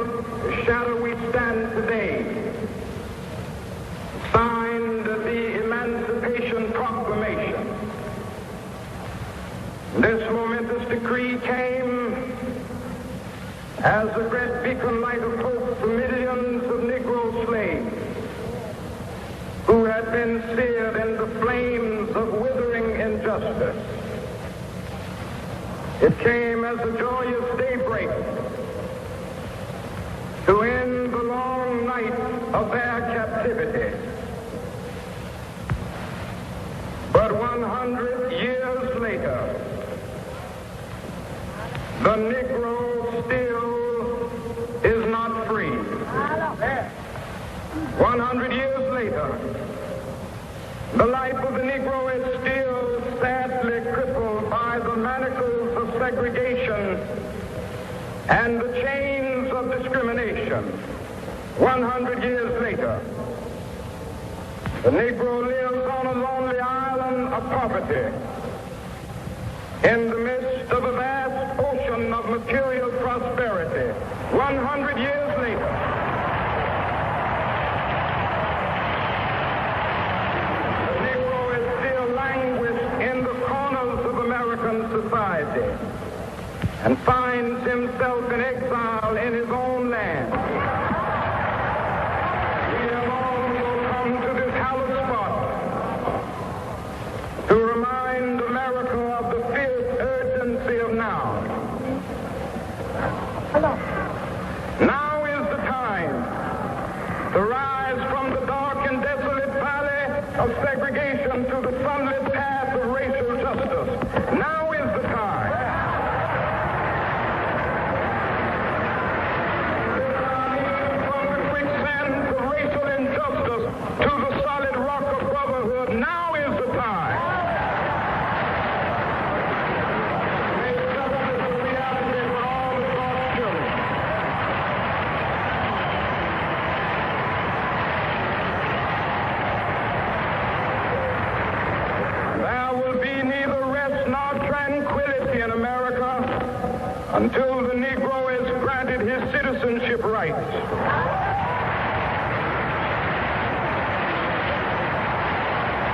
shadow we stand today, signed the Emancipation Proclamation. This momentous decree came as a great beacon light of hope for millions of Negro slaves who had been seared in the flames of withering injustice. It came as a joyous daybreak to end the long night of their captivity. But 100 years later, the Negro still is not free. 100 years later, the life of the Negro is still sadly crippled by the manacles of segregation and the chains of discrimination. 100 years later, the Negro lives on a lonely island of poverty in the midst of a vast ocean of material prosperity. 100 years later, society and finds himself in exile in his own land. We have also come to this hallowed spot to remind America of the fierce urgency of now. Now is the time to rise from the dark and desolate valley of segregation to the sunlit path of racial justice. Now is the time. From the quicksands of racial injustice to the solid rock of brotherhood. Now is the time. Make justice a reality for all of God's children. There will be neither rest nor tranquility in America until the Negro is granted his citizenship rights.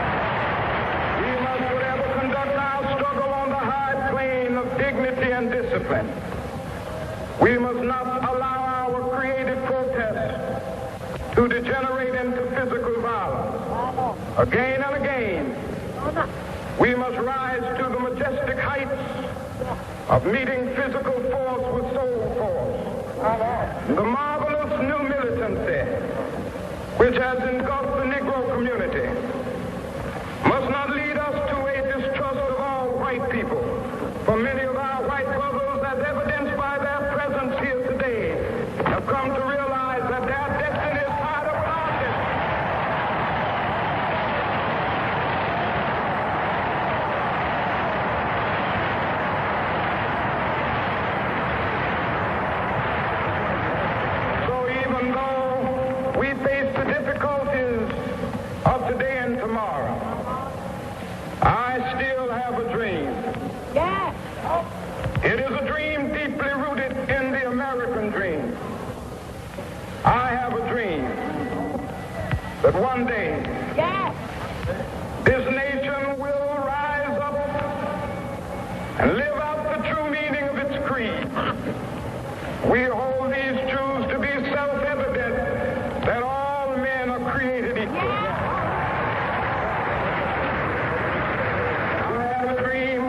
We must forever conduct our struggle on the high plane of dignity and discipline. We must not allow our creative protest to degenerate into physical violence. Again and again, we must rise to the majestic heights of meeting physical force with soul force. The marvelous new militancy which has engulfed the Negro community must not lead us to a distrust of all white people. For many of our white brothers, as evidenced by their presence here today, have come to realize that their destiny is tied up with our destiny. So even though we face the difficulties of today and tomorrow, I still have a dream. Yes. It is a dream deeply rooted in the American dream. I have a dream that one day Yes. this nation will rise up and live out the true meaning of its creed. We hold these truths to be self-evident that all men are created equal. I have a dream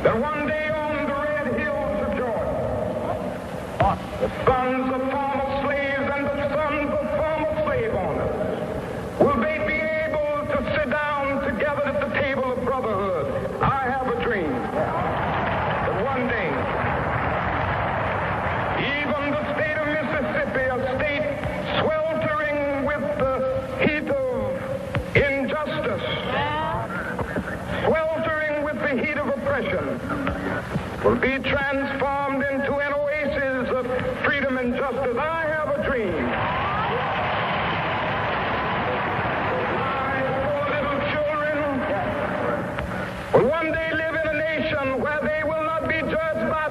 that one day on the red hills of Georgia, the sons of former slaves and the sons of former slave owners will they be able to sit down together at the table of brotherhood. I have a dream that one day even the state of Mississippi, a state sweltering with the heat of injustice, sweltering with the heat of oppression, will be transformed into an oasis of freedom and justice. I have a dream. My poor little children will one day live in a nation where they will not be judged by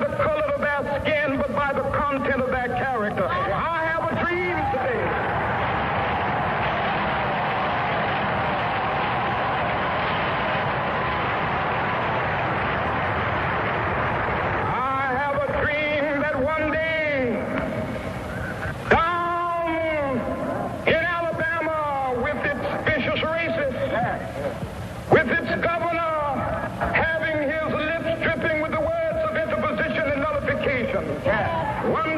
One